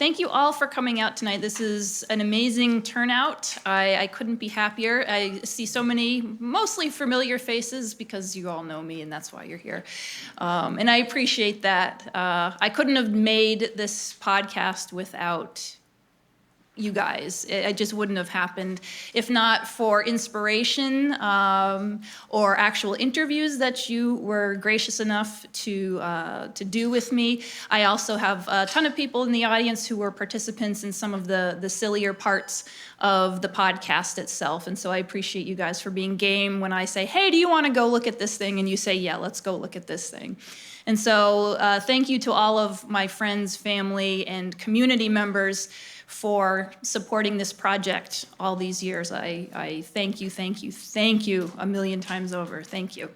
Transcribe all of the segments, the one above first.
thank you all for coming out tonight. This is an amazing turnout. I couldn't be happier. I see so many mostly familiar faces because you all know me and that's why you're here. And I appreciate that. I couldn't have made this podcast without you guys. It just wouldn't have happened if not for inspiration or actual interviews that you were gracious enough to do with me. I also have a ton of people in the audience who were participants in some of the sillier parts of the podcast itself. And so I appreciate you guys for being game when I say, hey, do you want to go look at this thing? And you say, yeah, let's go look at this thing. And so thank you to all of my friends, family, and community members for supporting this project all these years. I thank you a million times over. Thank you.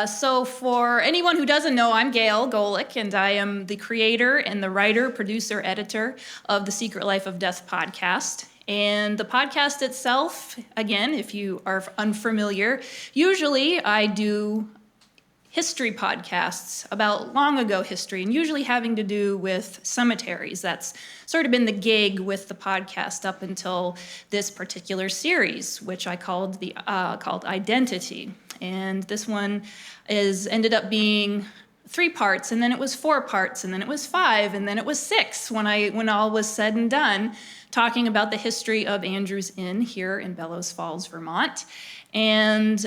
So for anyone who doesn't know, I'm Gail Golec, and I am the creator and the writer, producer, editor of the Secret Life of Death podcast. And the podcast itself, again, if you are unfamiliar, usually I do history podcasts about long ago history, and usually having to do with cemeteries. That's sort of been the gig with the podcast up until this particular series, which I called Identity. And this one ended up being 3 parts, and then it was 4 parts, and then it was 5, and then it was 6 when all was said and done, talking about the history of Andrews Inn here in Bellows Falls, Vermont. And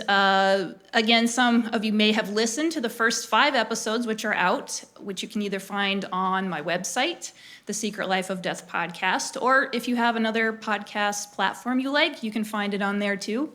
again, some of you may have listened to the first 5 episodes, which are out, which you can either find on my website, The Secret Life of Death podcast, or if you have another podcast platform you like, you can find it on there too.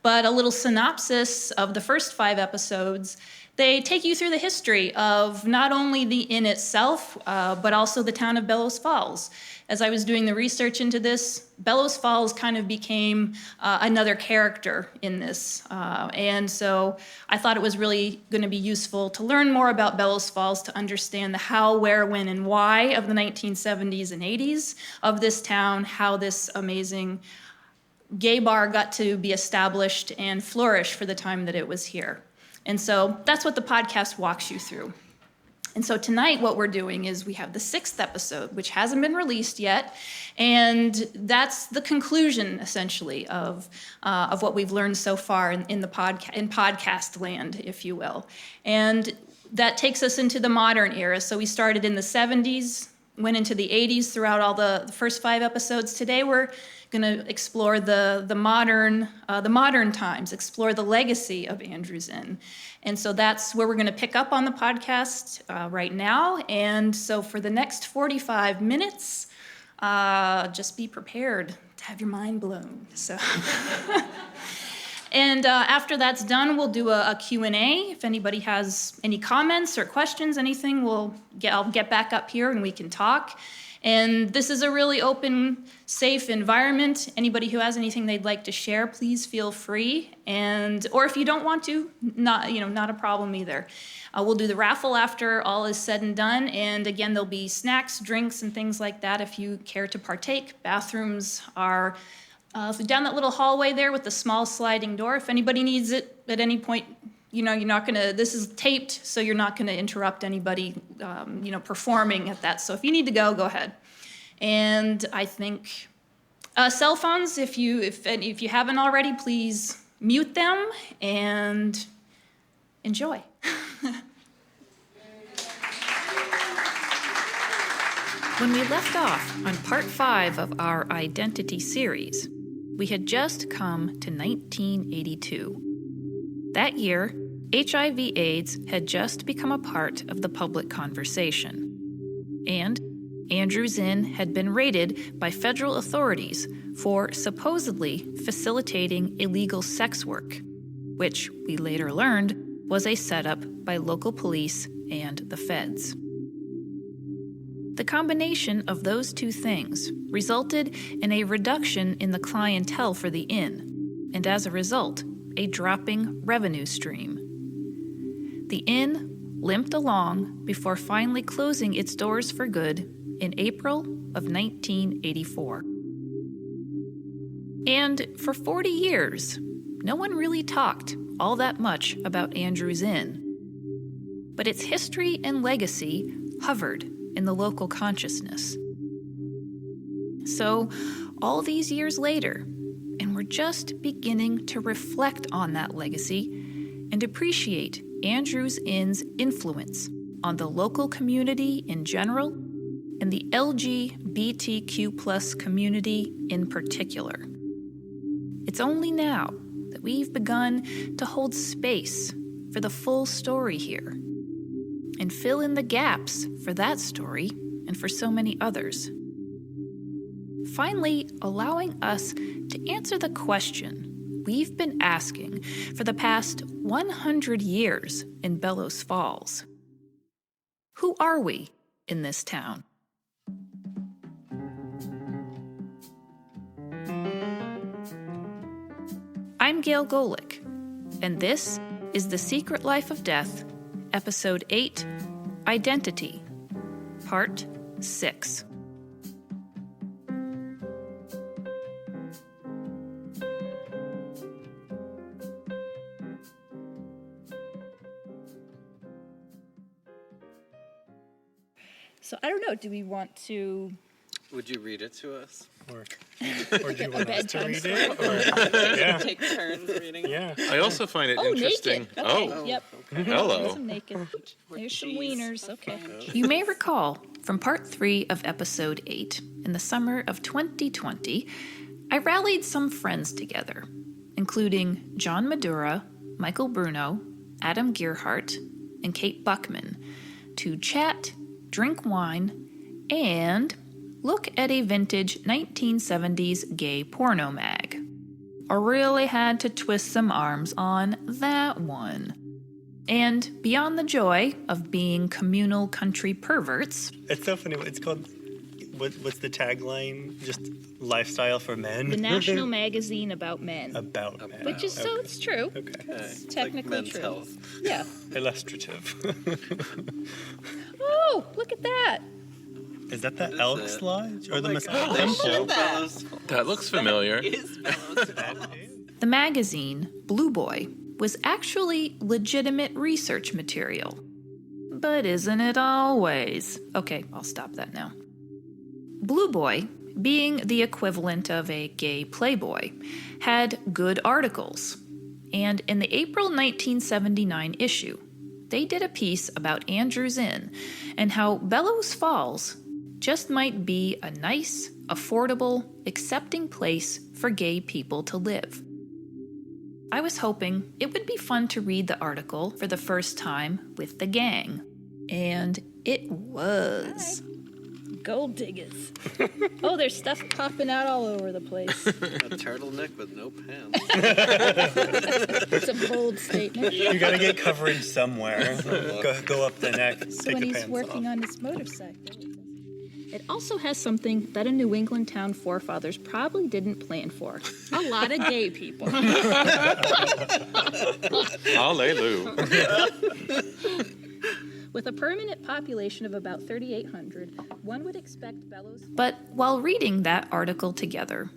But a little synopsis of the first 5 episodes, they take you through the history of not only the inn itself, but also the town of Bellows Falls. As I was doing the research into this, Bellows Falls kind of became another character in this. And so I thought it was really going to be useful to learn more about Bellows Falls, to understand the how, where, when, and why of the 1970s and 80s of this town, how this amazing gay bar got to be established and flourish for the time that it was here. And so that's what the podcast walks you through. And so tonight what we're doing is we have the 6th episode, which hasn't been released yet, and that's the conclusion, essentially, of what we've learned so far in podcast land, if you will. And that takes us into the modern era. So we started in the 70s, went into the 80s throughout all the first 5 episodes. Today we're going to explore the modern times, explore the legacy of Andrews Inn. And so that's where we're going to pick up on the podcast right now. And so for the next 45 minutes, just be prepared to have your mind blown. So, and after that's done, we'll do a Q&A. If anybody has any comments or questions, anything, I'll get back up here and we can talk. And this is a really open, safe environment. Anybody who has anything they'd like to share, please feel free. Or if you don't want to, not a problem either. We'll do the raffle after all is said and done. And again, there'll be snacks, drinks, and things like that if you care to partake. Bathrooms are down that little hallway there with the small sliding door. If anybody needs it at any point, you're not gonna, this is taped, so you're not gonna interrupt anybody, performing at that. So if you need to go ahead. And I think cell phones, if you haven't already, please mute them and enjoy. When we left off on part 5 of our Identity series, we had just come to 1982. That year, HIV/AIDS had just become a part of the public conversation. And Andrews Inn had been raided by federal authorities for supposedly facilitating illegal sex work, which we later learned was a setup by local police and the feds. The combination of those 2 things resulted in a reduction in the clientele for the inn, and as a result, a dropping revenue stream. The inn limped along before finally closing its doors for good in April of 1984. And for 40 years, no one really talked all that much about Andrews Inn. But its history and legacy hovered in the local consciousness, So, all these years later, and we're just beginning to reflect on that legacy and appreciate Andrews Inn's influence on the local community in general and the LGBTQ+ community in particular. It's only now that we've begun to hold space for the full story here and fill in the gaps for that story and for so many others. Finally, allowing us to answer the question we've been asking for the past 100 years in Bellows Falls. Who are we in this town? I'm Gail Golec, and this is The Secret Life of Death, Episode 8, Identity, Part 6. So I don't know, do we want to... Would you read it to us? Or do you want us to read it? Yeah. Take turns reading. Yeah. I also find it interesting. Naked. Okay. Oh, Yep. hello. Some naked. There's some Jeez. wieners. Okay. You may recall from part 3 of episode 8, in the summer of 2020, I rallied some friends together, including John Madura, Michael Bruno, Adam Gearhart, and Kate Buckman, to chat, drink wine, and look at a vintage 1970s gay porno mag. I really had to twist some arms on that one. And beyond the joy of being communal country perverts... It's so funny. It's called... What's the tagline? Just lifestyle for men? The National Magazine About Men. About men. Which is so, it's true. Okay. It's technically like men's true. Health. Yeah. Illustrative. Oh, look at that. Is that the Elks Lodge? Or the Messiah They show Temple? Bellows Falls. That looks familiar. That is Bellows Falls. The magazine, Blue Boy, was actually legitimate research material. But isn't it always? Okay, I'll stop that now. Blue Boy, being the equivalent of a gay Playboy, had good articles. And in the April 1979 issue, they did a piece about Andrews Inn and how Bellows Falls just might be a nice, affordable, accepting place for gay people to live. I was hoping it would be fun to read the article for the first time with the gang. And it was. Hi. Gold diggers. Oh, there's stuff popping out all over the place. A turtleneck with no pants. It's a bold statement. You gotta get coverage somewhere. Go up the neck, So take when the he's pants working off. on his motorcycle. It also has something that a New England town forefathers probably didn't plan for. A lot of gay people. Hallelujah. With a permanent population of about 3,800, one would expect Bellows... But while reading that article together,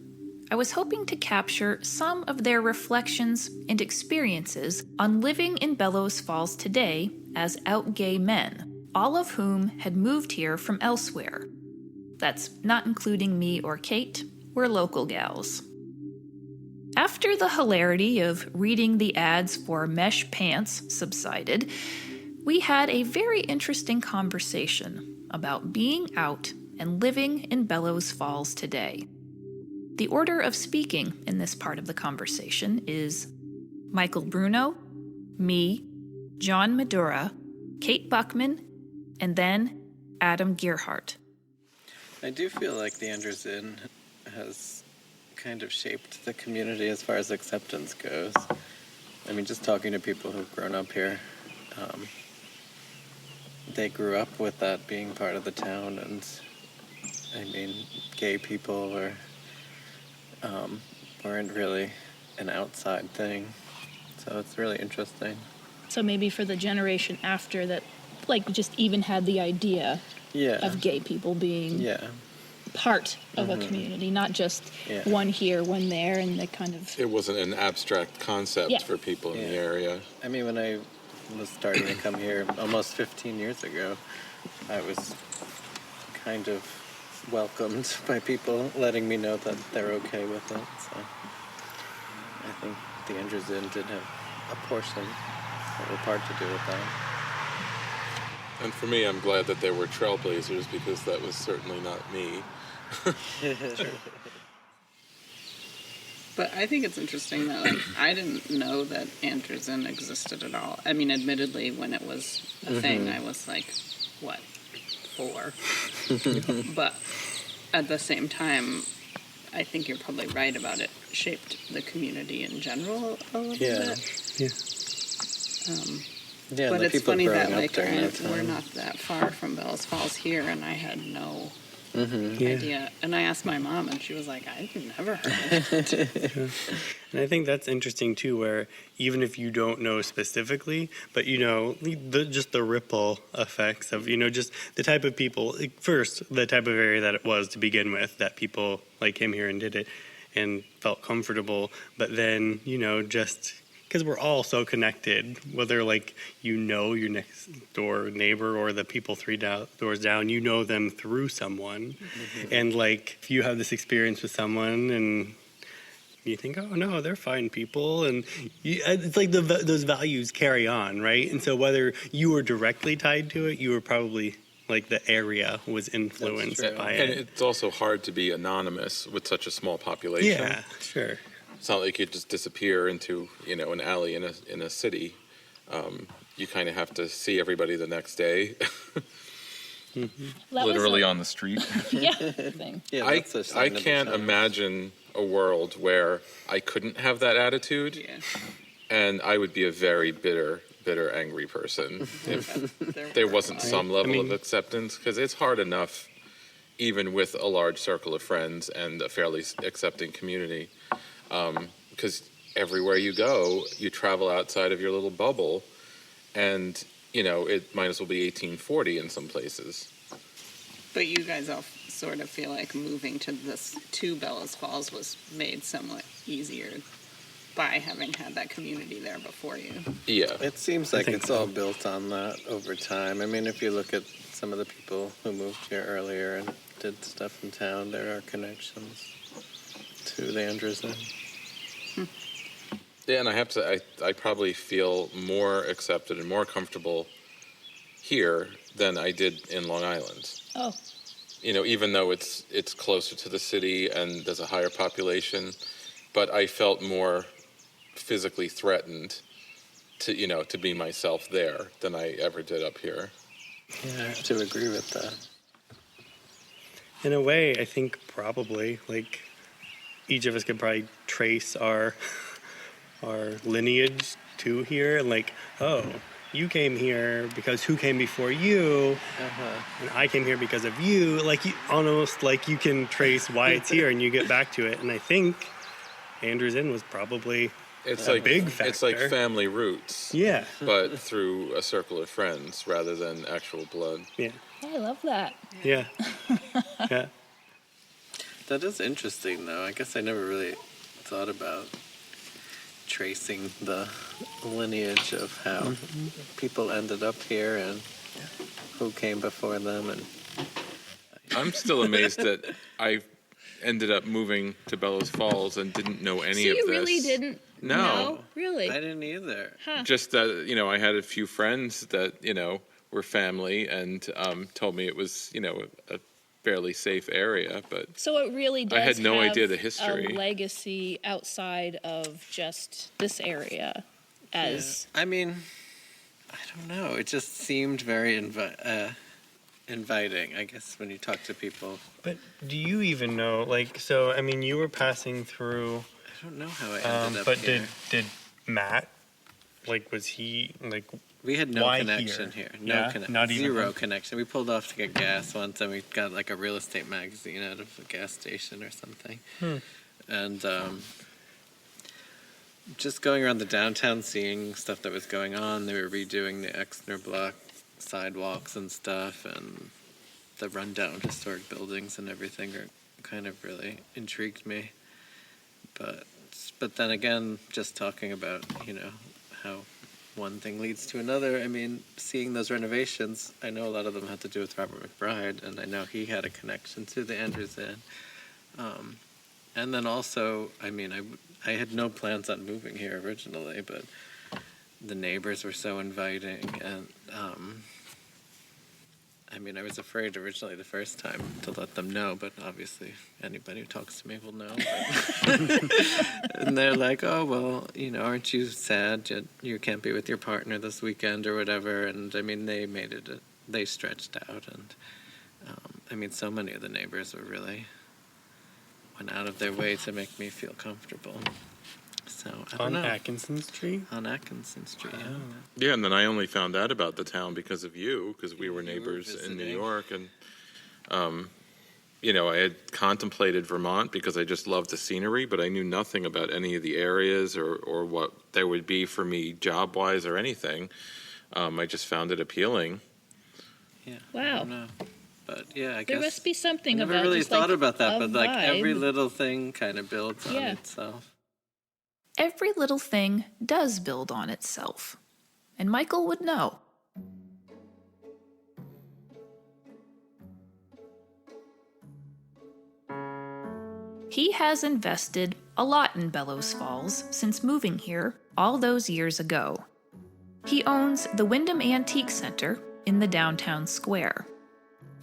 I was hoping to capture some of their reflections and experiences on living in Bellows Falls today as out gay men, all of whom had moved here from elsewhere. That's not including me or Kate, we're local gals. After the hilarity of reading the ads for mesh pants subsided, we had a very interesting conversation about being out and living in Bellows Falls today. The order of speaking in this part of the conversation is Michael Bruno, me, John Madura, Kate Buckman, and then Adam Gearhart. I do feel like the Andrews Inn has kind of shaped the community as far as acceptance goes. I mean, just talking to people who've grown up here, they grew up with that being part of the town, and I mean, gay people weren't really an outside thing, so it's really interesting. So maybe for the generation after that, like, just even had the idea of gay people being part of a community, not just one here, one there, and they kind of... It wasn't an abstract concept for people in the area. I mean, when I was starting to come here almost 15 years ago, I was kind of welcomed by people letting me know that they're okay with it. So I think the Andrews Inn did have a portion or part to do with that. And for me, I'm glad that there were trailblazers because that was certainly not me. But I think it's interesting that, like, I didn't know that Andrews Inn existed at all. I mean, admittedly, when it was a thing, I was like, what, 4? But at the same time, I think you're probably right about it shaped the community in general a little bit. Yeah. Yeah, But the it's people funny growing that, up like, during that we're time. not that far from Bellows Falls here, and I had no Yeah. idea. And I asked my mom, and she was like, I've never heard of it. And I think that's interesting too, where even if you don't know specifically, but you know, just the ripple effects of, you know, just the type of people, like, first, the type of area that it was to begin with, that people like came here and did it and felt comfortable. But then, you know, just because we're all so connected, whether like, you know, your next door neighbor or the people doors down, you know them through someone. And like, if you have this experience with someone and you think, oh no, they're fine people, and it's like those values carry on, right? And so whether you were directly tied to it, you were probably like the area was influenced true. by And it. it's also hard to be anonymous with such a small population. Yeah, sure. It's not like you just disappear into, you know, an alley in a city. You kind of have to see everybody the next day. Literally on the street. Yeah. Thing. Yeah, I that's a sign of a can't child. imagine a world where I couldn't have that attitude, Yeah. and I would be a very bitter, angry person if There there were wasn't a lot. some level mean- of acceptance, because it's hard enough, even with a large circle of friends and a fairly accepting community, because everywhere you go, you travel outside of your little bubble, and, you know, it might as well be 1840 in some places. But you guys all sort of feel like moving to Bellows Falls was made somewhat easier by having had that community there before you. Yeah. It seems like think it's so. all built on that over time. I mean, if you look at some of the people who moved here earlier and did stuff in town, there are connections to the Andrews Inn. Yeah, and I have to say, I probably feel more accepted and more comfortable here than I did in Long Island. Oh, You know, even though it's closer to the city and there's a higher population, but I felt more physically threatened to be myself there than I ever did up here. Yeah, I have to agree with that. In a way, I think probably like each of us could probably trace our lineage to here, and like, oh, you came here because who came before you, and I came here because of you. Like, almost like you can trace why it's here, and you get back to it. And I think Andrews Inn was probably It's a like big It's like factor. family roots, Yeah, but through a circle of friends rather than actual blood. yeah, I love that. yeah, yeah. That is interesting, though. I guess I never really thought about tracing the lineage of how people ended up here and who came before them. And I'm still amazed that I ended up moving to Bellows Falls and didn't know any So of you this. really didn't? No. No? Really? I didn't either. Just that, you know, I had a few friends that, you know, were family and told me it was, you know, a fairly safe area, but So it really does I had no have idea the history. a legacy outside of just this area as I mean, I don't know. It just seemed very inviting, I guess, when you talk to people. But do you even know? Like, so I mean, you were passing through. I don't know how I ended up But here. did Matt, like, was he like? We had no Why connection here? here. No Yeah? connection. Not even Zero him? connection. We pulled off to get gas once, and we got like a real estate magazine out of a gas station or something. And just going around the downtown, seeing stuff that was going on. They were redoing the Exner Block sidewalks and stuff, and the rundown historic buildings and everything are kind of really intrigued me. But then again, just talking about, you know, how one thing leads to another. I mean, seeing those renovations, I know a lot of them had to do with Robert McBride, and I know he had a connection to the Andrews Inn. And then also, I mean, I had no plans on moving here originally, but the neighbors were so inviting, and I mean, I was afraid originally the first time to let them know, but obviously anybody who talks to me will know. And they're like, oh, well, you know, aren't you sad you can't be with your partner this weekend or whatever? And I mean, they stretched out, and I mean, so many of the neighbors went out of their way to make me feel comfortable. So, I don't know. On Atkinson Street? On Atkinson Street, yeah. Yeah, and then I only found out about the town because of you, because we were You were neighbors in New visiting. York. And, you know, I had contemplated Vermont because I just loved the scenery, but I knew nothing about any of the areas or what there would be for me job-wise or anything. I just found it appealing. Yeah. Wow. I don't know. But yeah, I guess. There must be something I about never really just, thought like, about that, a but like every vibe. little thing kind of builds on Yeah. itself. Every little thing does build on itself. And Michael would know. He has invested a lot in Bellows Falls since moving here all those years ago. He owns the Windham Antique Center in the downtown square.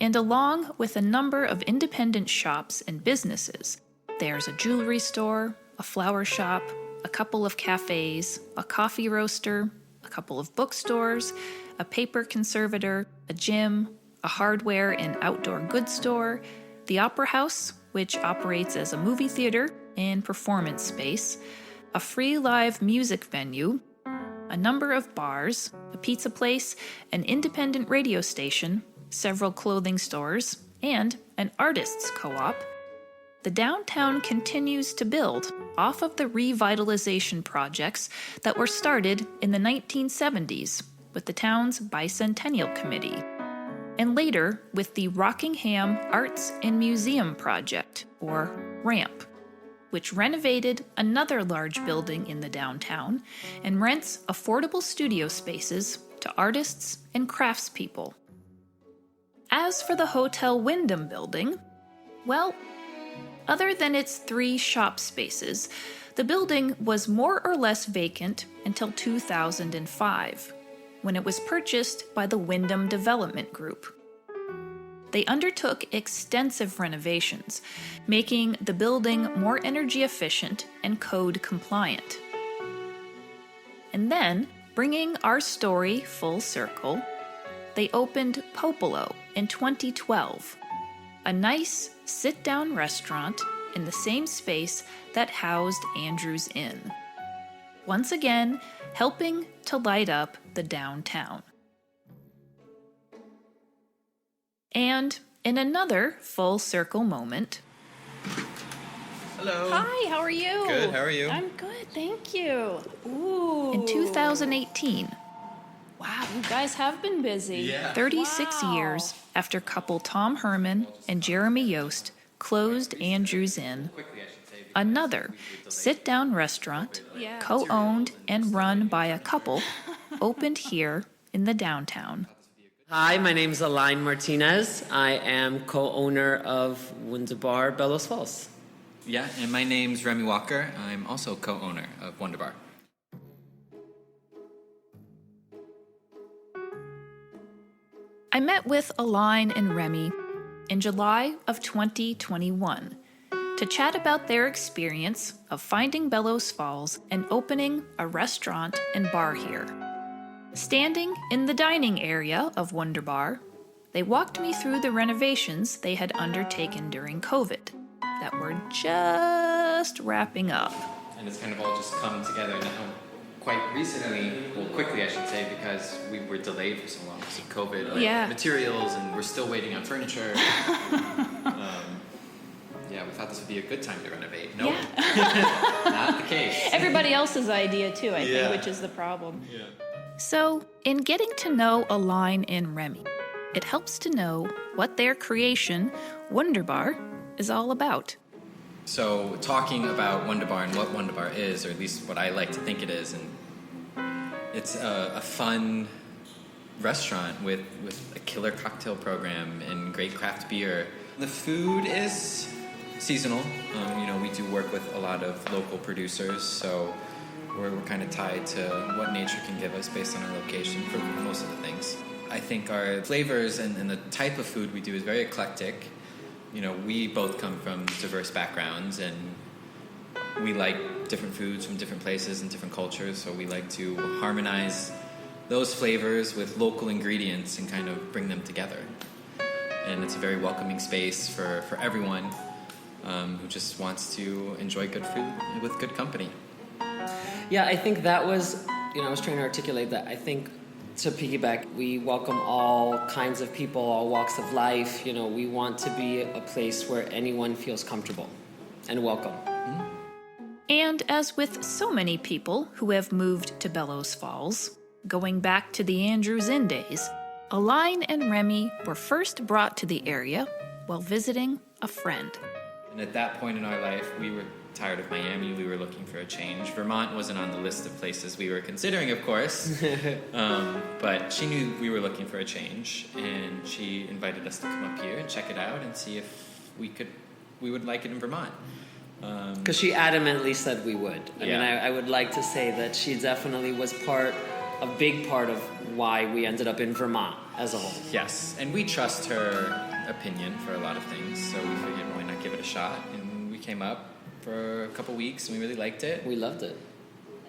And along with a number of independent shops and businesses, there's a jewelry store, a flower shop, a couple of cafes, a coffee roaster, a couple of bookstores, a paper conservator, a gym, a hardware and outdoor goods store, the Opera House, which operates as a movie theater and performance space, a free live music venue, a number of bars, a pizza place, an independent radio station, several clothing stores, and an artists' co-op. The downtown continues to build off of the revitalization projects that were started in the 1970s with the town's Bicentennial Committee, and later with the Rockingham Arts and Museum Project, or RAMP, which renovated another large building in the downtown and rents affordable studio spaces to artists and craftspeople. As for the Hotel Windham building, well, other than its 3 shop spaces, the building was more or less vacant until 2005, when it was purchased by the Windham Development Group. They undertook extensive renovations, making the building more energy efficient and code compliant. And then, bringing our story full circle, they opened Popolo in 2012, a nice sit-down restaurant in the same space that housed Andrews Inn. Once again, helping to light up the downtown. And in another full circle moment. Hello. Hi, how are you? Good, how are you? I'm good, thank you. Ooh. In 2018. Wow, you guys have been busy. Yeah. 36 Wow. years after couple Tom Herman and Jeremy Yost closed Andrews Inn, another sit-down restaurant, co-owned and run by a couple, opened here in the downtown. Hi, my name is Alain Martinez. I am co-owner of Windham Bellows Falls. Yeah, and my name's Remy Walker. I'm also co-owner of Wonderbar. I met with Alain and Remy in July of 2021 to chat about their experience of finding Bellows Falls and opening a restaurant and bar here. Standing in the dining area of Wonderbar, they walked me through the renovations they had undertaken during COVID that were just wrapping up. And it's kind of all just come together now quite recently, well, quickly I should say, because we were delayed for so long because of COVID, like Yeah. materials, and we're still waiting on furniture. Yeah, we thought this would be a good time to renovate. Nope, not the case. Everybody else's idea too, I Yeah. think, which is the problem. So, in getting to know Alain and Remy, it helps to know what their creation, Wonderbar, is all about. So, talking about Wonderbar and what Wonderbar is, or at least what I like to think it is, and It's a fun restaurant with a killer cocktail program and great craft beer. The food is seasonal. We do work with a lot of local producers, so we're kind of tied to what nature can give us based on our location for most of the things. I think our flavors and the type of food we do is very eclectic. We both come from diverse backgrounds, and we like different foods from different places and different cultures, so we like to harmonize those flavors with local ingredients and kind of bring them together. And it's a very welcoming space for everyone who just wants to enjoy good food with good company. Yeah, I think that was, I was trying to articulate that. I think to piggyback, we welcome all kinds of people, all walks of life. We want to be a place where anyone feels comfortable and welcome. And as with so many people who have moved to Bellows Falls, going back to the Andrews Inn days, Aline and Remy were first brought to the area while visiting a friend. And at that point in our life, we were tired of Miami. We were looking for a change. Vermont wasn't on the list of places we were considering, of course. But she knew we were looking for a change, and she invited us to come up here and check it out and see if we would like it in Vermont. Because she adamantly said we would. I Yeah. mean, I would like to say that she definitely was a big part of why we ended up in Vermont as a whole. Yes, and we trust her opinion for a lot of things, so we figured why not give it a shot. And we came up for a couple weeks, and we really liked it. We loved it.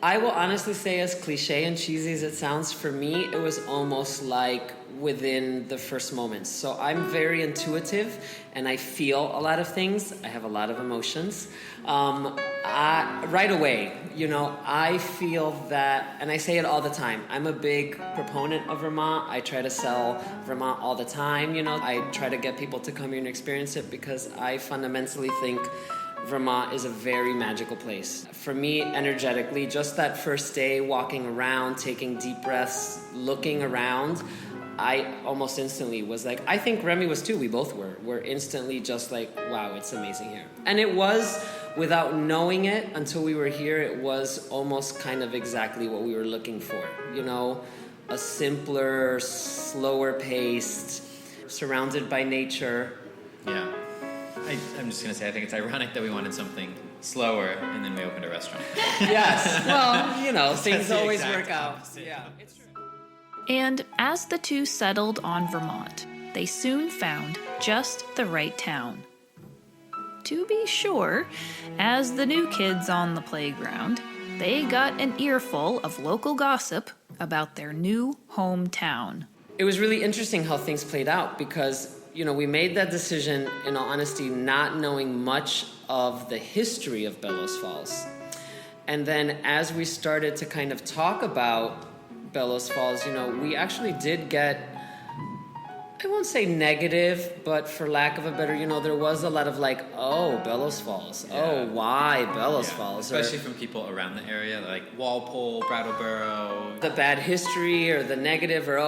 I will honestly say, as cliche and cheesy as it sounds, for me, it was almost like within the first moments. So I'm very intuitive, and I feel a lot of things. I have a lot of emotions. Right away, I feel that, and I say it all the time, I'm a big proponent of Vermont. I try to sell Vermont all the time. I try to get people to come here and experience it because I fundamentally think Vermont is a very magical place. For me, energetically, just that first day walking around, taking deep breaths, looking around, I almost instantly was like, I think Remy was too, we both were. We're instantly just like, wow, it's amazing here. And it was, without knowing it, until we were here, it was almost kind of exactly what we were looking for. A simpler, slower paced, surrounded by nature. Yeah. I'm just going to say, I think it's ironic that we wanted something slower, and then we opened a restaurant. Yes, well, things the always exact work out. opposite. Yeah, it's true. And as the two settled on Vermont, they soon found just the right town. To be sure, as the new kids on the playground, they got an earful of local gossip about their new hometown. It was really interesting how things played out because, we made that decision, in all honesty, not knowing much of the history of Bellows Falls. And then as we started to kind of talk about Bellows Falls, we actually did get, I won't say negative, but for lack of a better, there was a lot of like, oh, Bellows Falls. Yeah. Oh, why Bellows Yeah. Falls? Especially from people around the area, like Walpole, Brattleboro. The bad history or the negative or,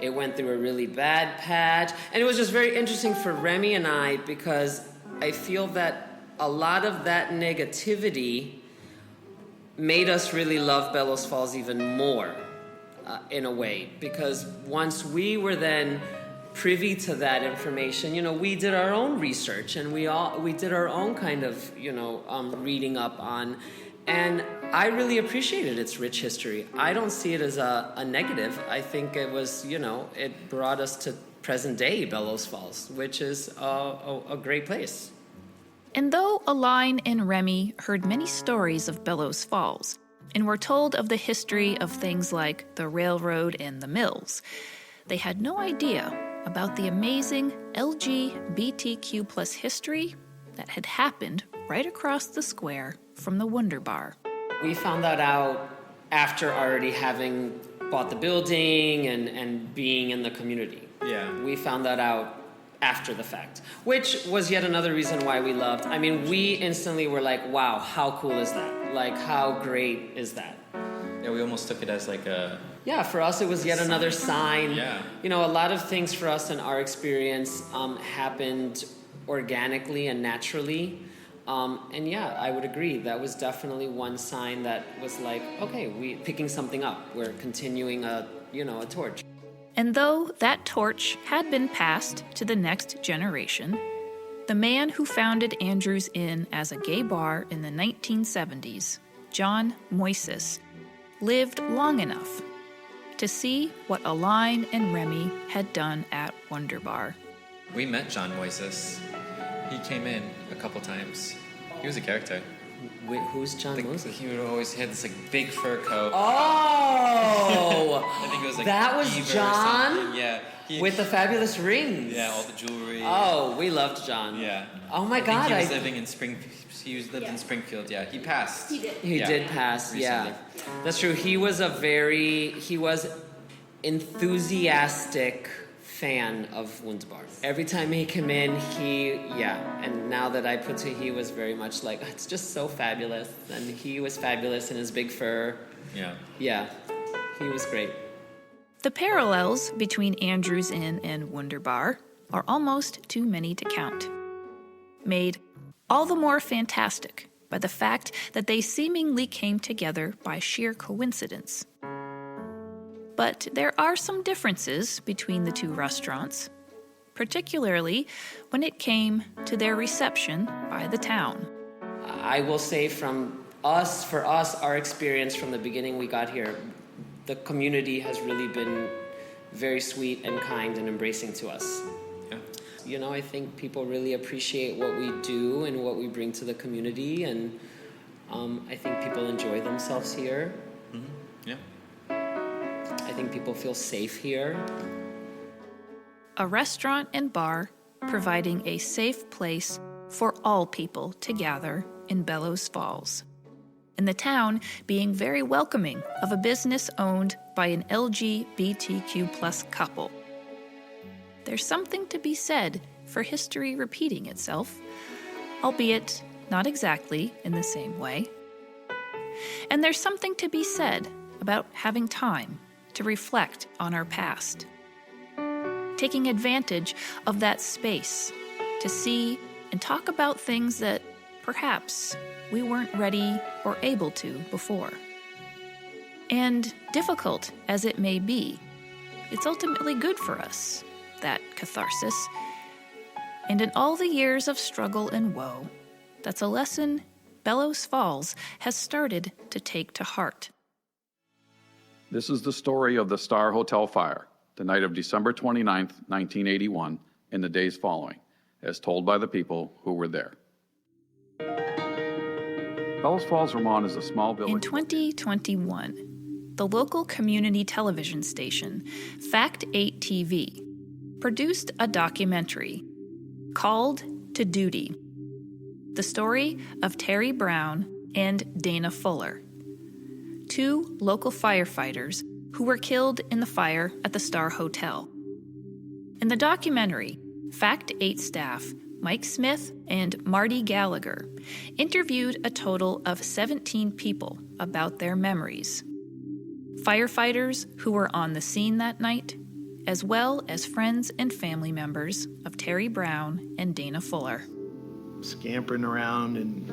it went through a really bad patch. And it was just very interesting for Remy and I because I feel that a lot of that negativity made us really love Bellows Falls even more. In a way, because once we were then privy to that information, we did our own research and we did our own kind of, reading up on, and I really appreciated its rich history. I don't see it as a negative. I think it was, it brought us to present day Bellows Falls, which is a great place. And though Aline and Remy heard many stories of Bellows Falls, and were told of the history of things like the railroad and the mills, they had no idea about the amazing LGBTQ+ history that had happened right across the square from the Wonder Bar. We found that out after already having bought the building and being in the community. Yeah. We found that out after the fact, which was yet another reason why we loved. I mean, we instantly were like, wow, how cool is that? Like, how great is that? Yeah, we almost took it as like a... Yeah, for us, it was yet another sign. Yeah. A lot of things for us in our experience happened organically and naturally. And yeah, I would agree. That was definitely one sign that was like, okay, we picking something up. We're continuing a torch. And though that torch had been passed to the next generation, the man who founded Andrews Inn as a gay bar in the 1970s, John Moises, lived long enough to see what Aline and Remy had done at Wonder Bar. We met John Moises. He came in a couple times. He was a character. Wait, who's John Moises? He would always had this big fur coat. Oh! I think it was that was beaver or John? something. Yeah. With the fabulous rings. Yeah, all the jewelry. Oh, we loved John. Yeah. Oh my God! He was living in lived in Springfield. Yeah, he passed. He did. He did pass. Recently. Yeah, that's true. He was enthusiastic fan of Windham. Every time he came in, and now that I put it, he was very much like, it's just so fabulous, and he was fabulous in his big fur. Yeah, he was great. The parallels between Andrews Inn and Wonder Bar are almost too many to count, made all the more fantastic by the fact that they seemingly came together by sheer coincidence. But there are some differences between the two restaurants, particularly when it came to their reception by the town. I will say for us, our experience from the beginning we got here, the community has really been very sweet and kind and embracing to us. Yeah. I think people really appreciate what we do and what we bring to the community, and I think people enjoy themselves here. Mm-hmm. Yeah. I think people feel safe here. A restaurant and bar providing a safe place for all people to gather in Bellows Falls, and the town being very welcoming of a business owned by an LGBTQ+ couple. There's something to be said for history repeating itself, albeit not exactly in the same way. And there's something to be said about having time to reflect on our past, taking advantage of that space to see and talk about things that perhaps we weren't ready or able to before. And difficult as it may be, it's ultimately good for us, that catharsis. And in all the years of struggle and woe, that's a lesson Bellows Falls has started to take to heart. This is the story of the Star Hotel fire, the night of December 29th, 1981, and the days following, as told by the people who were there. Bellows Falls, Vermont is a small village. In 2021, the local community television station, Fact 8 TV, produced a documentary called To Duty, the story of Terry Brown and Dana Fuller, two local firefighters who were killed in the fire at the Star Hotel. In the documentary, Fact 8 staff Mike Smith and Marty Gallagher interviewed a total of 17 people about their memories. Firefighters who were on the scene that night, as well as friends and family members of Terry Brown and Dana Fuller. Scampering around and,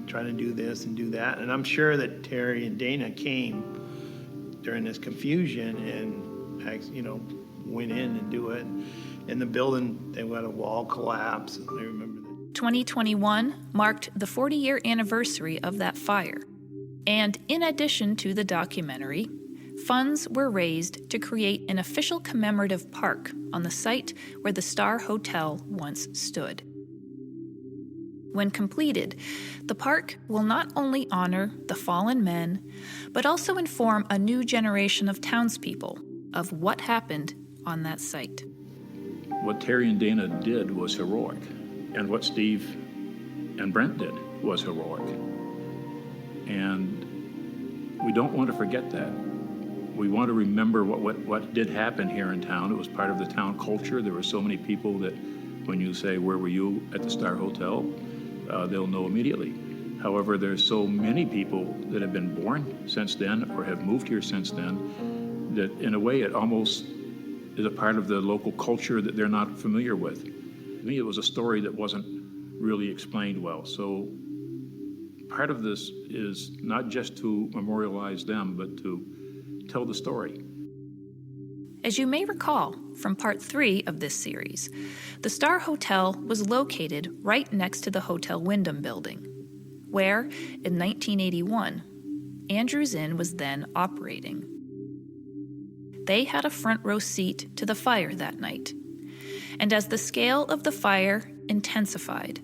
trying to do this and do that. And I'm sure that Terry and Dana came during this confusion and, went in and do it. In the building, they let a wall collapse. I remember that. 2021 marked the 40-year anniversary of that fire. And in addition to the documentary, funds were raised to create an official commemorative park on the site where the Star Hotel once stood. When completed, the park will not only honor the fallen men, but also inform a new generation of townspeople of what happened on that site. What Terry and Dana did was heroic, and what Steve and Brent did was heroic. And we don't want to forget that. We want to remember what did happen here in town. It was part of the town culture. There were so many people that when you say, where were you at the Star Hotel? They'll know immediately. However, there's so many people that have been born since then or have moved here since then that in a way it almost is a part of the local culture that they're not familiar with. To me, it was a story that wasn't really explained well. So part of this is not just to memorialize them, but to tell the story. As you may recall from part 3 of this series, the Star Hotel was located right next to the Hotel Windham building, where, in 1981, Andrews Inn was then operating. They had a front row seat to the fire that night, and as the scale of the fire intensified,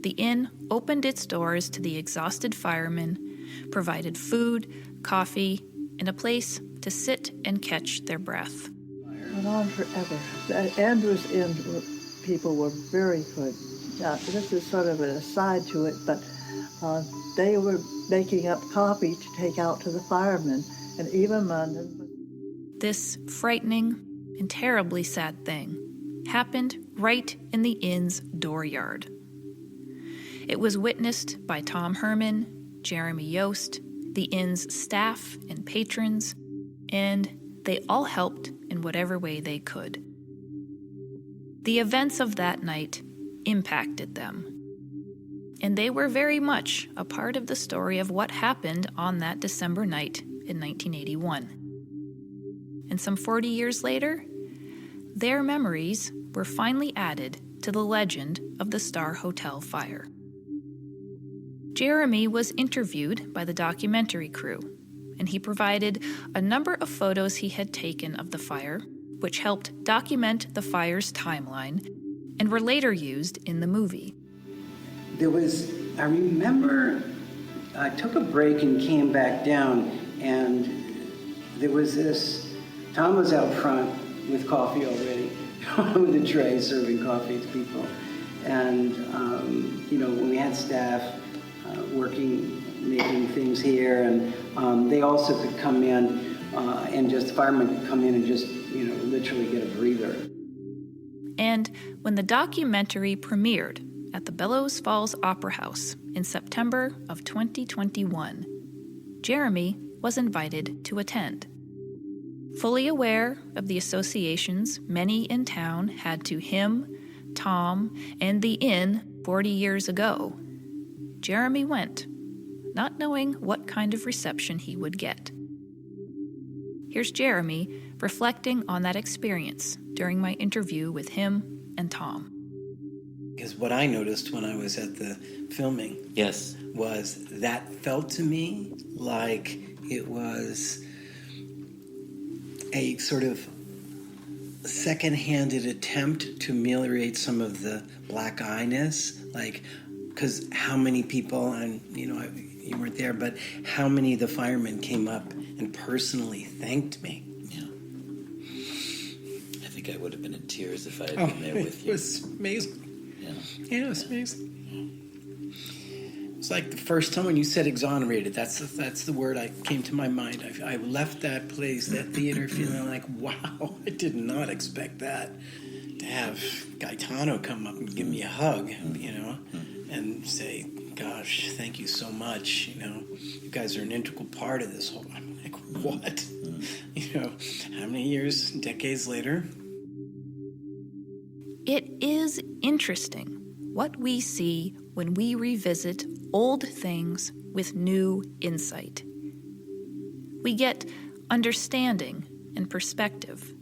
the inn opened its doors to the exhausted firemen, provided food, coffee, and a place to sit and catch their breath. Went on forever. The Andrews Inn people were very good. This is sort of an aside to it, but they were making up coffee to take out to the firemen, and even This frightening and terribly sad thing happened right in the inn's dooryard. It was witnessed by Tom Herman, Jeremy Yost, the inn's staff and patrons, and they all helped in whatever way they could. The events of that night impacted them, and they were very much a part of the story of what happened on that December night in 1981. And some 40 years later, their memories were finally added to the legend of the Star Hotel fire. Jeremy was interviewed by the documentary crew, and he provided a number of photos he had taken of the fire, which helped document the fire's timeline and were later used in the movie. I remember I took a break and came back down, and there was Tom was out front with coffee already, with a tray serving coffee to people. And, when we had staff working, making things here, and they also could come in and the firemen could come in and just, literally get a breather. And when the documentary premiered at the Bellows Falls Opera House in September of 2021, Jeremy was invited to attend. Fully aware of the associations many in town had to him, Tom, and the inn 40 years ago, Jeremy went, not knowing what kind of reception he would get. Here's Jeremy reflecting on that experience during my interview with him and Tom. Because what I noticed when I was at the filming was that felt to me like it was a sort of second-handed attempt to ameliorate some of the black eye-ness, because how many people, and you weren't there, but how many of the firemen came up and personally thanked me. Yeah. I think I would have been in tears if I had been there with you. It was amazing. Yeah, it was amazing. It's like the first time when you said exonerated, that's the word that came to my mind. I left that place, that theater, feeling like, wow, I did not expect that. To have Gaetano come up and give me a hug, and say, gosh, thank you so much. You guys are an integral part of this whole. I'm like, what? How many years, decades later? It is interesting what we see when we revisit old things with new insight. We get understanding and perspective.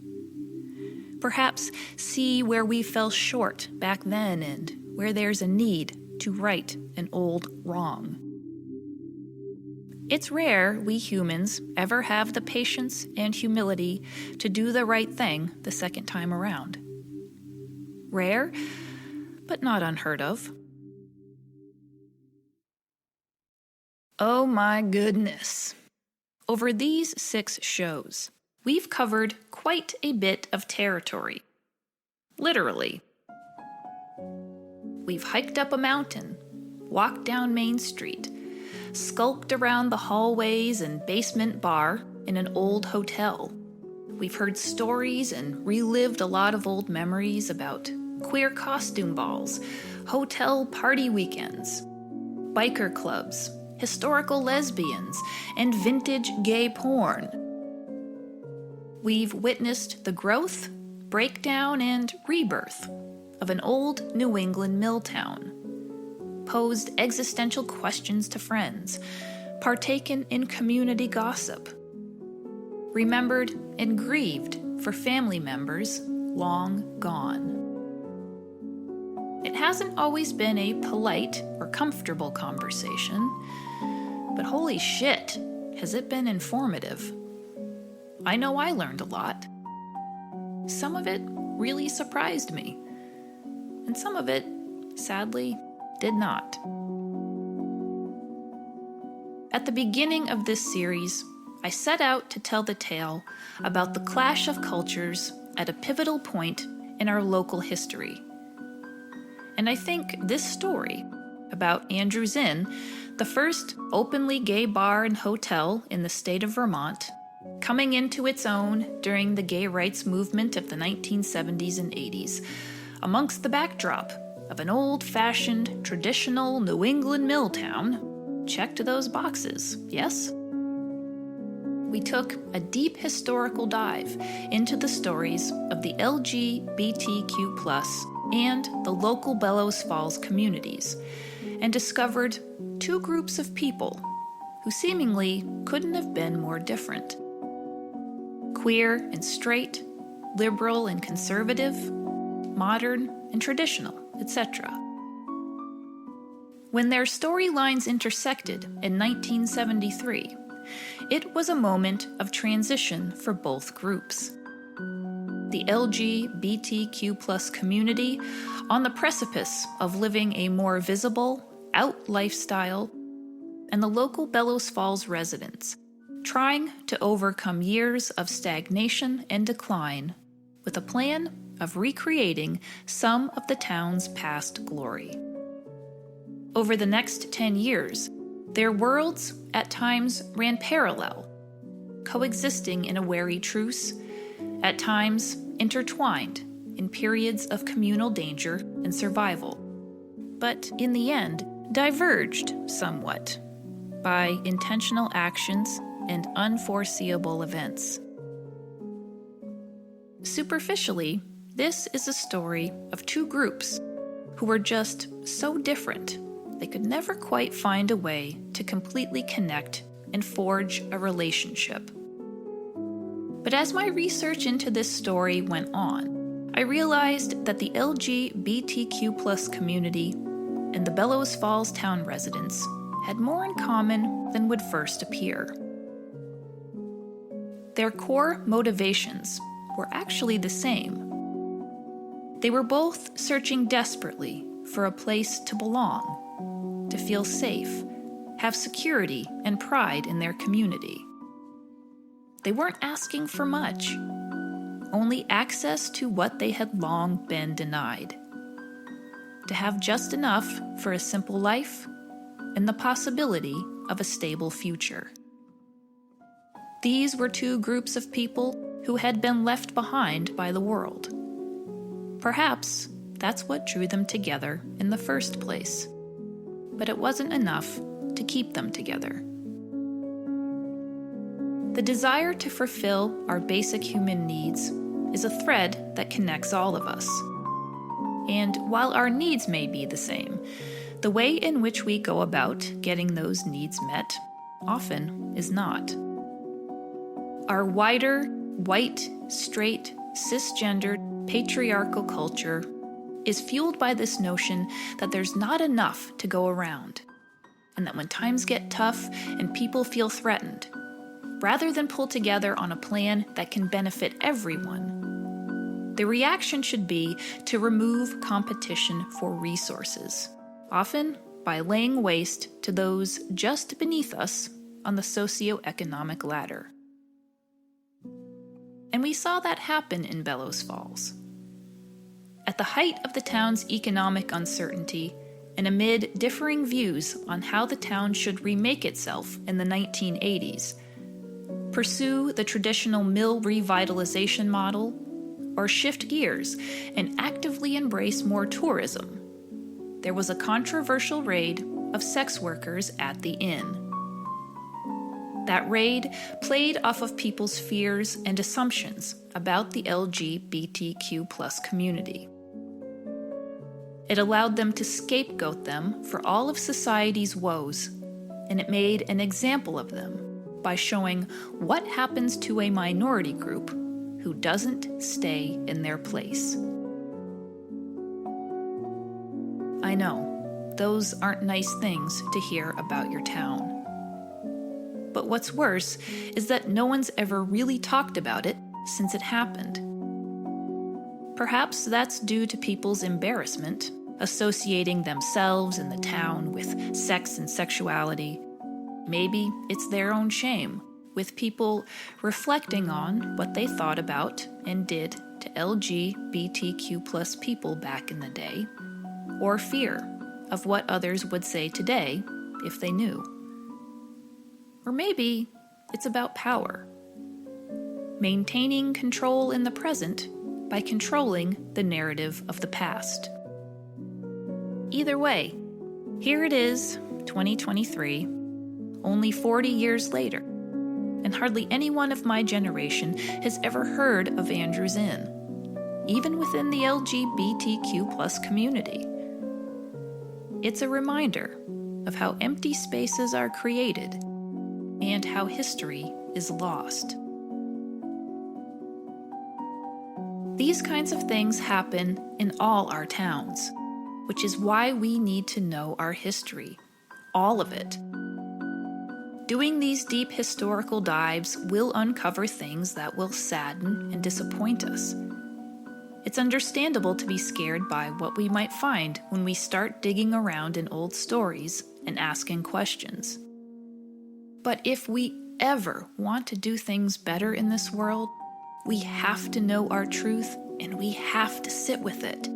Perhaps see where we fell short back then and where there's a need to right an old wrong. It's rare we humans ever have the patience and humility to do the right thing the second time around. Rare, but not unheard of. Oh my goodness. Over these 6 shows, we've covered quite a bit of territory. Literally. We've hiked up a mountain, walked down Main Street, skulked around the hallways and basement bar in an old hotel. We've heard stories and relived a lot of old memories about queer costume balls, hotel party weekends, biker clubs, historical lesbians, and vintage gay porn. We've witnessed the growth, breakdown, and rebirth of an old New England mill town, posed existential questions to friends, partaken in community gossip, remembered and grieved for family members long gone. It hasn't always been a polite or comfortable conversation, but holy shit, has it been informative. I know I learned a lot. Some of it really surprised me, and some of it, sadly, did not. At the beginning of this series, I set out to tell the tale about the clash of cultures at a pivotal point in our local history. And I think this story about Andrew's Inn, the first openly gay bar and hotel in the state of Vermont, coming into its own during the gay rights movement of the 1970s and 80s, amongst the backdrop of an old-fashioned, traditional New England mill town, checked those boxes, yes? We took a deep historical dive into the stories of the LGBTQ+ and the local Bellows Falls communities, and discovered two groups of people who seemingly couldn't have been more different. Queer and straight, liberal and conservative, modern and traditional, etc. When their storylines intersected in 1973, it was a moment of transition for both groups. The LGBTQ+ community on the precipice of living a more visible, out lifestyle, and the local Bellows Falls residents trying to overcome years of stagnation and decline with a plan of recreating some of the town's past glory. Over the next 10 years, their worlds at times ran parallel, coexisting in a wary truce, at times intertwined in periods of communal danger and survival, but in the end diverged somewhat by intentional actions and unforeseeable events. Superficially, this is a story of two groups who were just so different they could never quite find a way to completely connect and forge a relationship. But as my research into this story went on, I realized that the LGBTQ+ community and the Bellows Falls town residents had more in common than would first appear. Their core motivations were actually the same. They were both searching desperately for a place to belong, to feel safe, have security and pride in their community. They weren't asking for much, only access to what they had long been denied. To have just enough for a simple life and the possibility of a stable future. These were two groups of people who had been left behind by the world. Perhaps that's what drew them together in the first place. But it wasn't enough to keep them together. The desire to fulfill our basic human needs is a thread that connects all of us. And while our needs may be the same, the way in which we go about getting those needs met often is not. Our wider, white, straight, cisgendered, patriarchal culture is fueled by this notion that there's not enough to go around, and that when times get tough and people feel threatened, rather than pull together on a plan that can benefit everyone, the reaction should be to remove competition for resources, often by laying waste to those just beneath us on the socioeconomic ladder. And we saw that happen in Bellows Falls. At the height of the town's economic uncertainty, and amid differing views on how the town should remake itself in the 1980s, pursue the traditional mill revitalization model, or shift gears and actively embrace more tourism, there was a controversial raid of sex workers at the inn. That raid played off of people's fears and assumptions about the LGBTQ+ community. It allowed them to scapegoat them for all of society's woes, and it made an example of them by showing what happens to a minority group who doesn't stay in their place. I know, those aren't nice things to hear about your town. But what's worse is that no one's ever really talked about it since it happened. Perhaps that's due to people's embarrassment, associating themselves and the town with sex and sexuality. Maybe it's their own shame, with people reflecting on what they thought about and did to LGBTQ+ people back in the day, or fear of what others would say today if they knew. Or maybe it's about power. Maintaining control in the present by controlling the narrative of the past. Either way, here it is, 2023, only 40 years later, and hardly anyone of my generation has ever heard of Andrews Inn, even within the LGBTQ+ community. It's a reminder of how empty spaces are created and how history is lost. These kinds of things happen in all our towns, which is why we need to know our history, all of it. Doing these deep historical dives will uncover things that will sadden and disappoint us. It's understandable to be scared by what we might find when we start digging around in old stories and asking questions. But if we ever want to do things better in this world, we have to know our truth and we have to sit with it.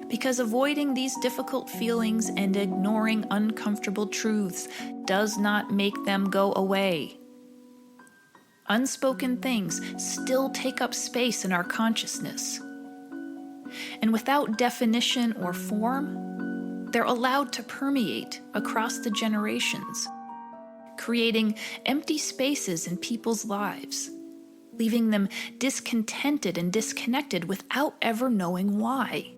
Because avoiding these difficult feelings and ignoring uncomfortable truths does not make them go away. Unspoken things still take up space in our consciousness. And without definition or form, they're allowed to permeate across the generations, creating empty spaces in people's lives, leaving them discontented and disconnected without ever knowing why.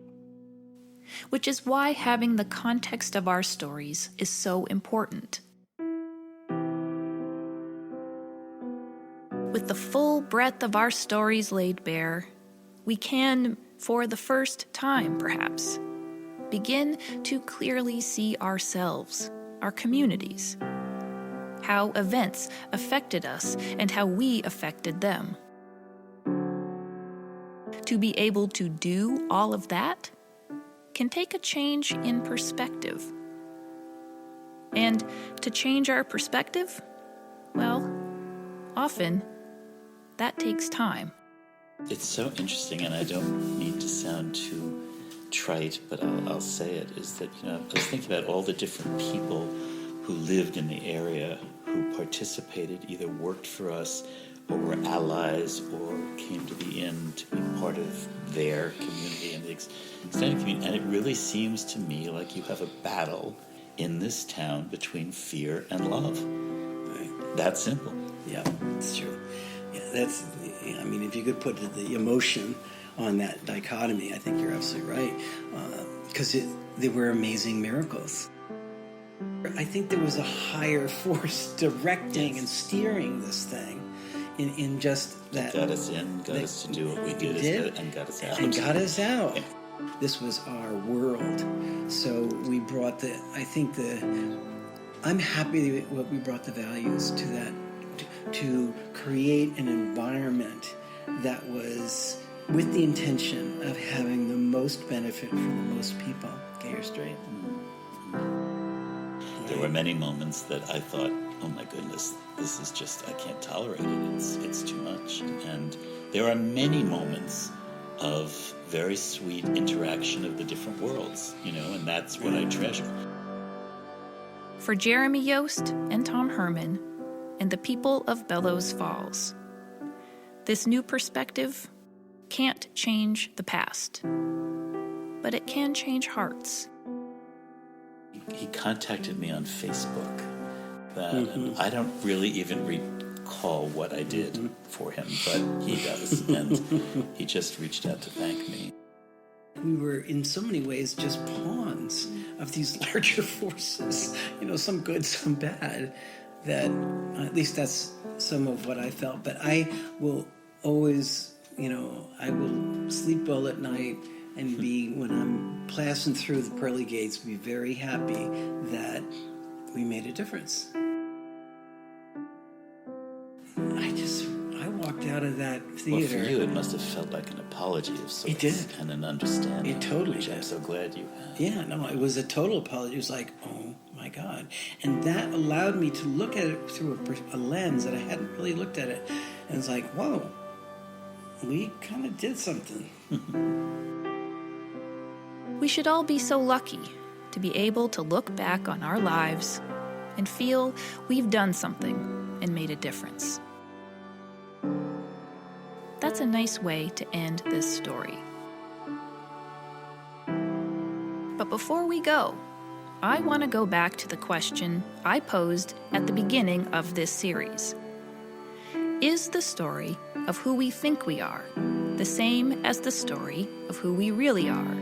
Which is why having the context of our stories is so important. With the full breadth of our stories laid bare, we can, for the first time perhaps, begin to clearly see ourselves, our communities, how events affected us and how we affected them. To be able to do all of that can take a change in perspective. And to change our perspective, well, often that takes time. It's so interesting, and I don't need to sound too trite, but I'll say it, is that, I was thinking about all the different people who lived in the area, who participated, either worked for us, or were allies, or came to the inn to be part of their community and the extended community. And it really seems to me like you have a battle in this town between fear and love. Right. That simple. Yeah, it's true. Yeah, that's, if you could put the emotion on that dichotomy, I think you're absolutely right. Because they were amazing miracles. I think there was a higher force directing and steering this thing in just that. Got us in, got us to do what we did, and got us out. And got us out. Yeah. This was our world. So we brought I'm happy that we brought the values to that, to create an environment that was with the intention of having the most benefit for the most people. Okay, you're straight. There were many moments that I thought, oh my goodness, this is just, I can't tolerate it. It's too much. And there are many moments of very sweet interaction of the different worlds, and that's what I treasure. For Jeremy Yost and Tom Herman and the people of Bellows Falls, this new perspective can't change the past, but it can change hearts. He contacted me on Facebook, and I don't really even recall what I did for him, but he does, and he just reached out to thank me. We were in so many ways just pawns of these larger forces, some good, some bad, that at least that's some of what I felt. But I will always, I will sleep well at night and when I'm passing through the pearly gates, be very happy that we made a difference. I walked out of that theater. Well, for you, it must have felt like an apology of sorts. It did. And an understanding. It totally which did. I'm so glad you had. Yeah, no, it was a total apology. It was like, oh my God. And that allowed me to look at it through a lens that I hadn't really looked at it. And it's like, whoa, we kind of did something. We should all be so lucky to be able to look back on our lives and feel we've done something and made a difference. That's a nice way to end this story. But before we go, I want to go back to the question I posed at the beginning of this series. Is the story of who we think we are the same as the story of who we really are?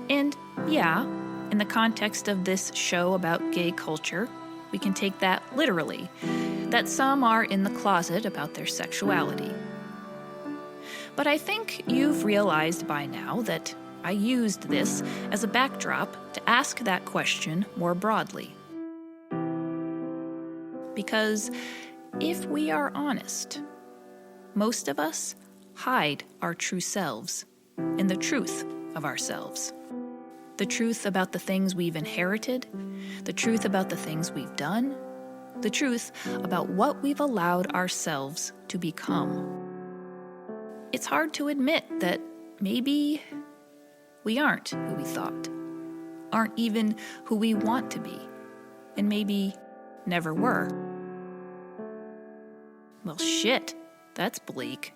And yeah, in the context of this show about gay culture, we can take that literally, that some are in the closet about their sexuality. But I think you've realized by now that I used this as a backdrop to ask that question more broadly. Because if we are honest, most of us hide our true selves and the truth of ourselves. The truth about the things we've inherited, the truth about the things we've done, the truth about what we've allowed ourselves to become. It's hard to admit that maybe we aren't who we thought, aren't even who we want to be, and maybe never were. Well, shit, that's bleak.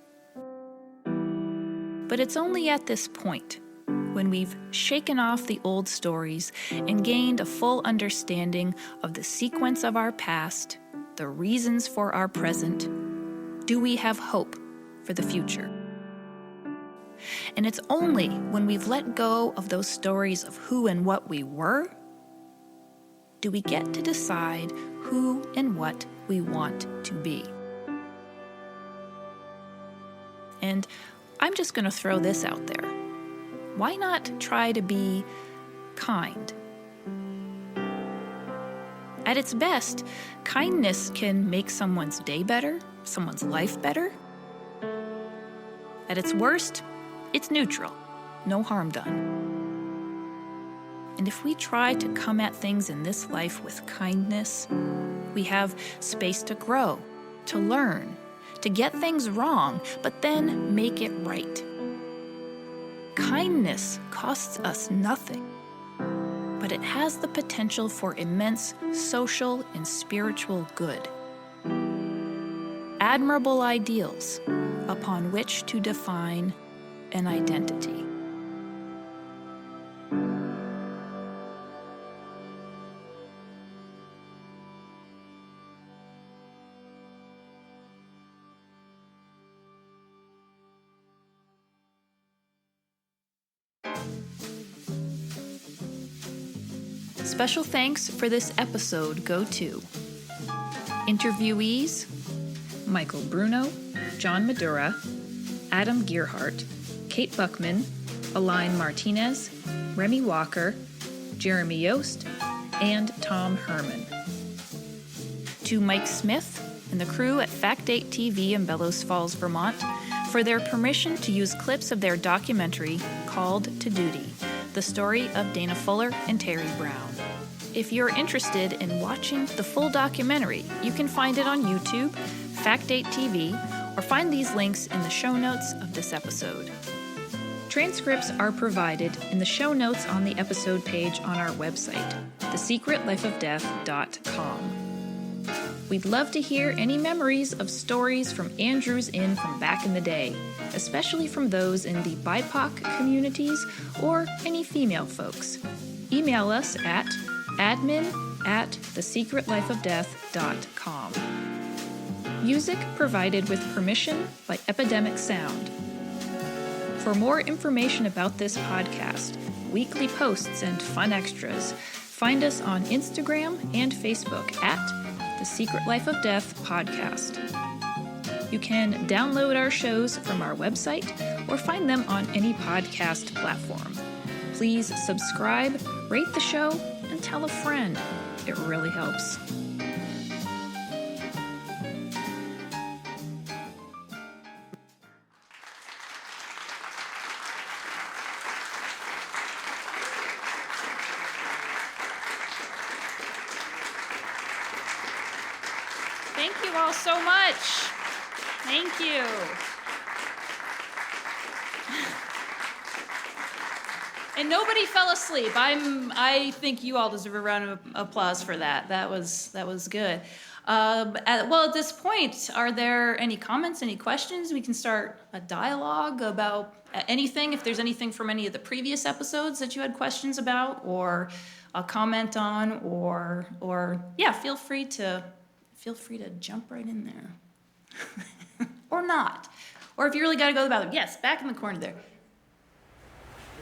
But it's only at this point, when we've shaken off the old stories and gained a full understanding of the sequence of our past, the reasons for our present, do we have hope for the future. And it's only when we've let go of those stories of who and what we were, do we get to decide who and what we want to be. And I'm just going to throw this out there. Why not try to be kind? At its best, kindness can make someone's day better, someone's life better. At its worst, it's neutral, no harm done. And if we try to come at things in this life with kindness, we have space to grow, to learn, to get things wrong, but then make it right. Kindness costs us nothing, but it has the potential for immense social and spiritual good. Admirable ideals upon which to define an identity. Special thanks for this episode go to interviewees Michael Bruno, John Madura, Adam Gearhart, Kate Buckman, Aline Martinez, Remy Walker, Jeremy Yost, and Tom Herman. To Mike Smith and the crew at Fact 8 TV in Bellows Falls, Vermont, for their permission to use clips of their documentary Called to Duty, the story of Dana Fuller and Terry Brown. If you're interested in watching the full documentary, you can find it on YouTube, Fact 8 TV, or find these links in the show notes of this episode. Transcripts are provided in the show notes on the episode page on our website, thesecretlifeofdeath.com. We'd love to hear any memories of stories from Andrews Inn from back in the day, especially from those in the BIPOC communities or any female folks. Email us at admin@thesecretlifeofdeath.com. Music provided with permission by Epidemic Sound. For more information about this podcast, weekly posts, and fun extras, find us on Instagram and Facebook at The Secret Life of Death Podcast. You can download our shows from our website or find them on any podcast platform. Please subscribe, rate the show, and tell a friend. It really helps. Thank you all so much. Thank you. And nobody fell asleep. I think you all deserve a round of applause for that. That was good. At this point, are there any comments, any questions? We can start a dialogue about anything. If there's anything from any of the previous episodes that you had questions about, or a comment on, or yeah, feel free to jump right in there, or not. Or if you really got to go to the bathroom, yes, back in the corner there.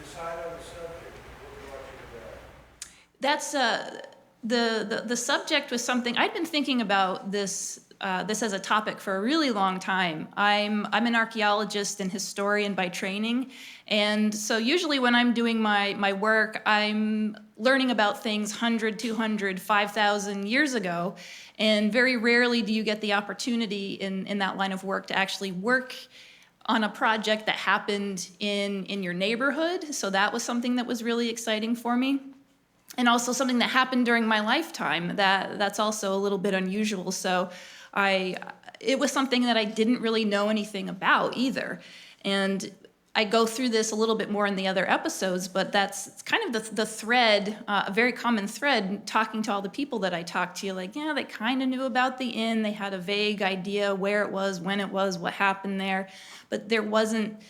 Decide on the subject. What brought you to that? That's the subject was something I'd been thinking about this as a topic for a really long time. I'm an archaeologist and historian by training, and so usually when I'm doing my work, I'm learning about things 100, 200, 5,000 years ago, and very rarely do you get the opportunity in that line of work to actually work on a project that happened in your neighborhood. So that was something that was really exciting for me. And also something that happened during my lifetime that's also a little bit unusual. So it was something that I didn't really know anything about either. And I go through this a little bit more in the other episodes, but that's kind of the thread, a very common thread, talking to all the people that I talked to. Like, yeah, they kind of knew about the inn. They had a vague idea where it was, when it was, what happened there. But there wasn't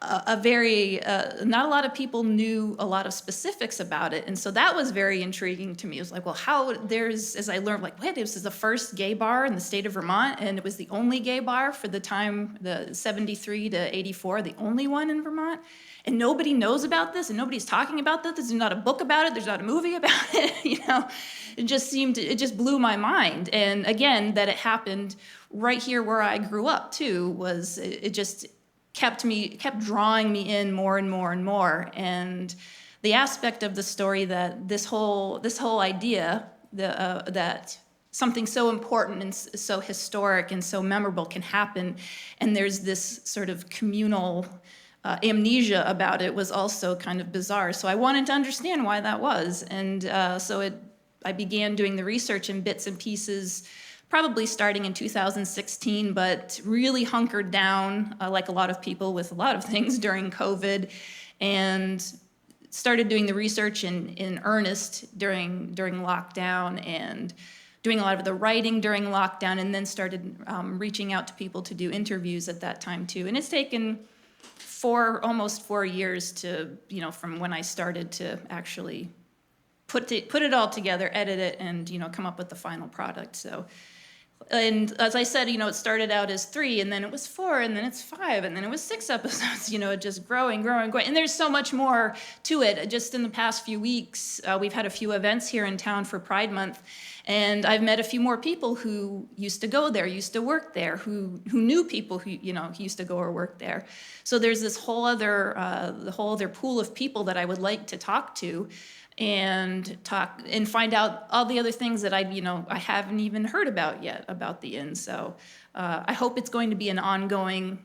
not a lot of people knew a lot of specifics about it. And so that was very intriguing to me. It was like, well, as I learned, like, wait, this is the first gay bar in the state of Vermont, and it was the only gay bar for the time, the 73 to 84, the only one in Vermont. And nobody knows about this, and nobody's talking about this. There's not a book about it. There's not a movie about it. It just blew my mind. And again, that it happened right here where I grew up too, it just kept drawing me in more and more and more. And the aspect of the story that this whole idea that something so important and so historic and so memorable can happen, and there's this sort of communal amnesia about it, was also kind of bizarre. So I wanted to understand why that was. And I began doing the research in bits and pieces, probably starting in 2016, but really hunkered down, like a lot of people with a lot of things during COVID, and started doing the research in earnest during lockdown, and doing a lot of the writing during lockdown, and then started reaching out to people to do interviews at that time too. And it's taken almost 4 years to, from when I started to actually put it all together, edit it, and come up with the final product. So. And as I said, it started out as 3, and then it was 4, and then it's 5, and then it was 6 episodes, it just growing. And there's so much more to it. Just in the past few weeks, we've had a few events here in town for Pride Month, and I've met a few more people who used to go there, used to work there, who knew people who, used to go or work there. So there's this whole other pool of people that I would like to talk to, and find out all the other things that I haven't even heard about yet about the inn. So I hope it's going to be an ongoing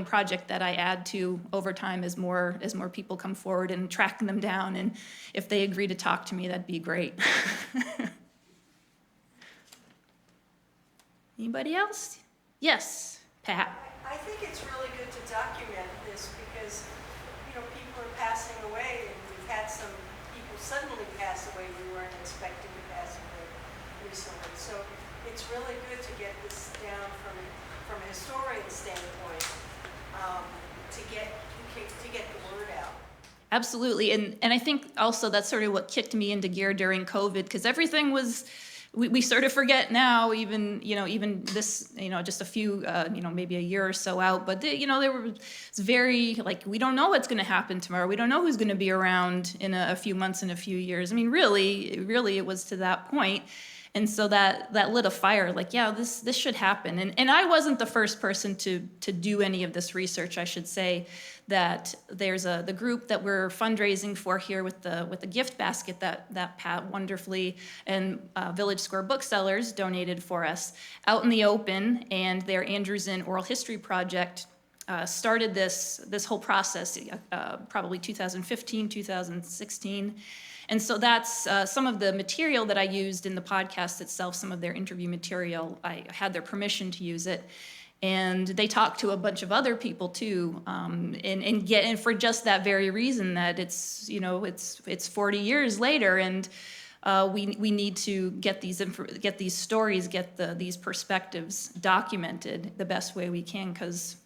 project that I add to over time as more people come forward, and track them down. And if they agree to talk to me, that'd be great. Anybody else? Yes, Pat. I think it's really good to document this because, people are passing away, and we've had some people suddenly pass away we weren't expecting to pass away recently. So it's really good to get this down from a historian standpoint, to get the word out. Absolutely, and I think also that's sort of what kicked me into gear during COVID, because everything was we sort of forget now, even this, just a few, maybe a year or so out, but it's very, like, we don't know what's going to happen tomorrow. We don't know who's going to be around in a few months, in a few years. I mean, really it was to that point. And so that lit a fire, like, yeah, this should happen. And I wasn't the first person to do any of this research. I should say that there's the group that we're fundraising for here with the gift basket that Pat wonderfully and Village Square Booksellers donated for us, out in the open, and their Andrews Inn Oral History Project started this whole process probably 2015, 2016. And so that's some of the material that I used in the podcast itself, some of their interview material. I had their permission to use it. And they talked to a bunch of other people too, and for just that very reason, that it's 40 years later, and we need to get these stories, these perspectives documented the best way we can, because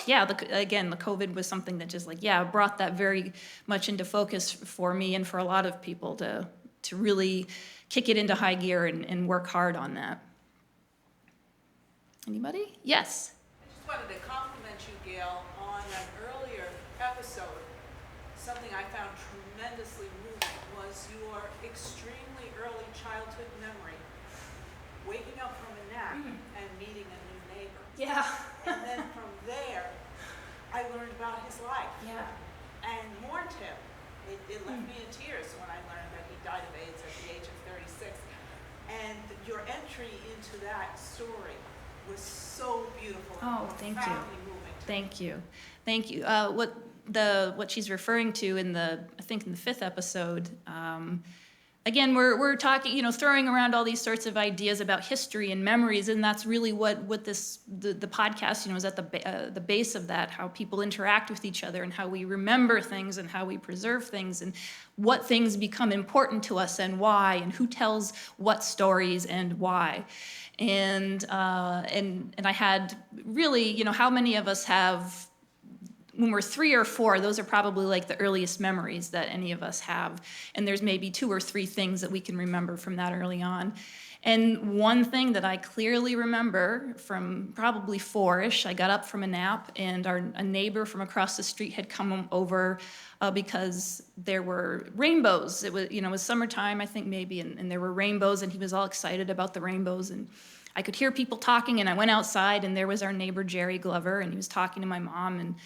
the COVID was something that just brought that very much into focus for me and for a lot of people to really kick it into high gear and work hard on that. Anybody? Yes. I just wanted to compliment you, Gail, on an earlier episode. Something I found tremendously moving was your extremely early childhood memory, waking up from a nap and meeting a new neighbor. Yeah. And then from there, I learned about his life. Yeah. And mourned him. It left me in tears when I learned that he died of AIDS at the age of 36. And your entry into that story was so beautiful. Oh, thank you. Moving. Thank you. What she's referring to in the 5th episode, again, we're talking, throwing around all these sorts of ideas about history and memories, and that's really what the podcast, is at the base of that, how people interact with each other and how we remember things and how we preserve things and what things become important to us and why, and who tells what stories and why. And I had really, how many of us have, when we're 3 or 4, those are probably like the earliest memories that any of us have. And there's maybe 2 or 3 things that we can remember from that early on. And one thing that I clearly remember from probably 4-ish, I got up from a nap, and a neighbor from across the street had come over because there were rainbows. It was summertime, I think maybe, and there were rainbows, and he was all excited about the rainbows. And I could hear people talking, and I went outside, and there was our neighbor, Jerry Glover, and he was talking to my mom, and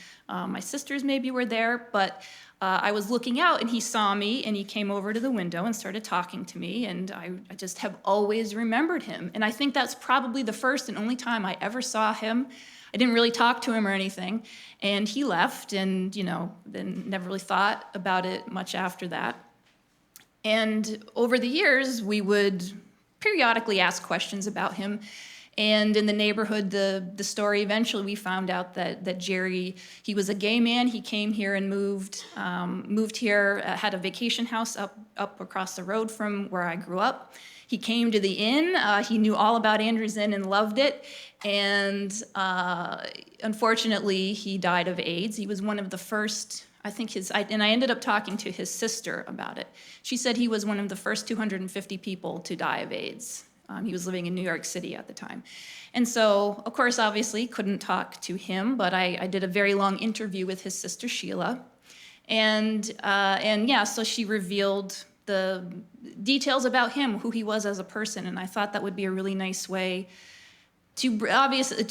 my sisters maybe were there, but I was looking out, and he saw me, and he came over to the window and started talking to me, and I just have always remembered him. And I think that's probably the first and only time I ever saw him. I didn't really talk to him or anything, and he left, and, then never really thought about it much after that. And over the years, we would periodically ask questions about him. And in the neighborhood, the story, eventually we found out that Jerry, he was a gay man. He came here and moved here, had a vacation house up across the road from where I grew up. He came to the inn. He knew all about Andrews Inn and loved it. And unfortunately, he died of AIDS. He was one of the first, and I ended up talking to his sister about it. She said he was one of the first 250 people to die of AIDS. He was living in New York City at the time. And so, of course, obviously, couldn't talk to him, but I did a very long interview with his sister, Sheila. And so she revealed the details about him, who he was as a person, and I thought that would be a really nice way to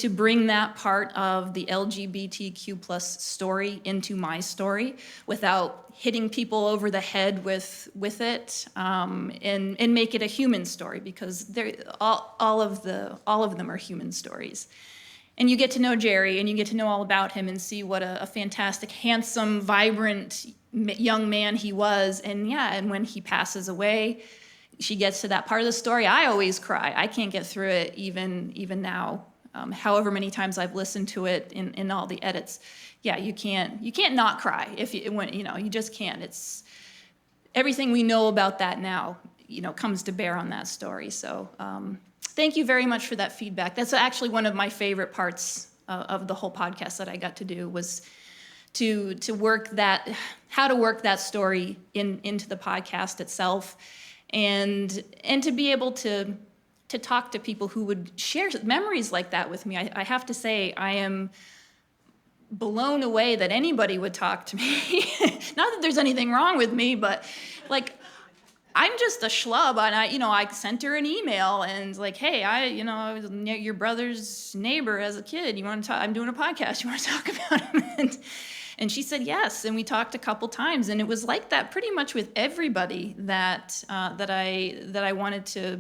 bring that part of the LGBTQ plus story into my story without hitting people over the head with it, and make it a human story, because all of them are human stories. And you get to know Jerry, and you get to know all about him and see what a fantastic, handsome, vibrant young man he was. And when he passes away, she gets to that part of the story. I always cry. I can't get through it even now. However many times I've listened to it in all the edits. Yeah, you can't not cry you just can't. It's everything we know about that now, comes to bear on that story. So thank you very much for that feedback. That's actually one of my favorite parts of the whole podcast that I got to do, was to work how to work that story into the podcast itself. And to be able to to talk to people who would share memories like that with me. I have to say, I am blown away that anybody would talk to me. Not that there's anything wrong with me, but like, I'm just a schlub, and I sent her an email and like, hey, I was your brother's neighbor as a kid. You want to talk? I'm doing a podcast. You want to talk about him? And she said yes, and we talked a couple times, and it was like that pretty much with everybody that I wanted to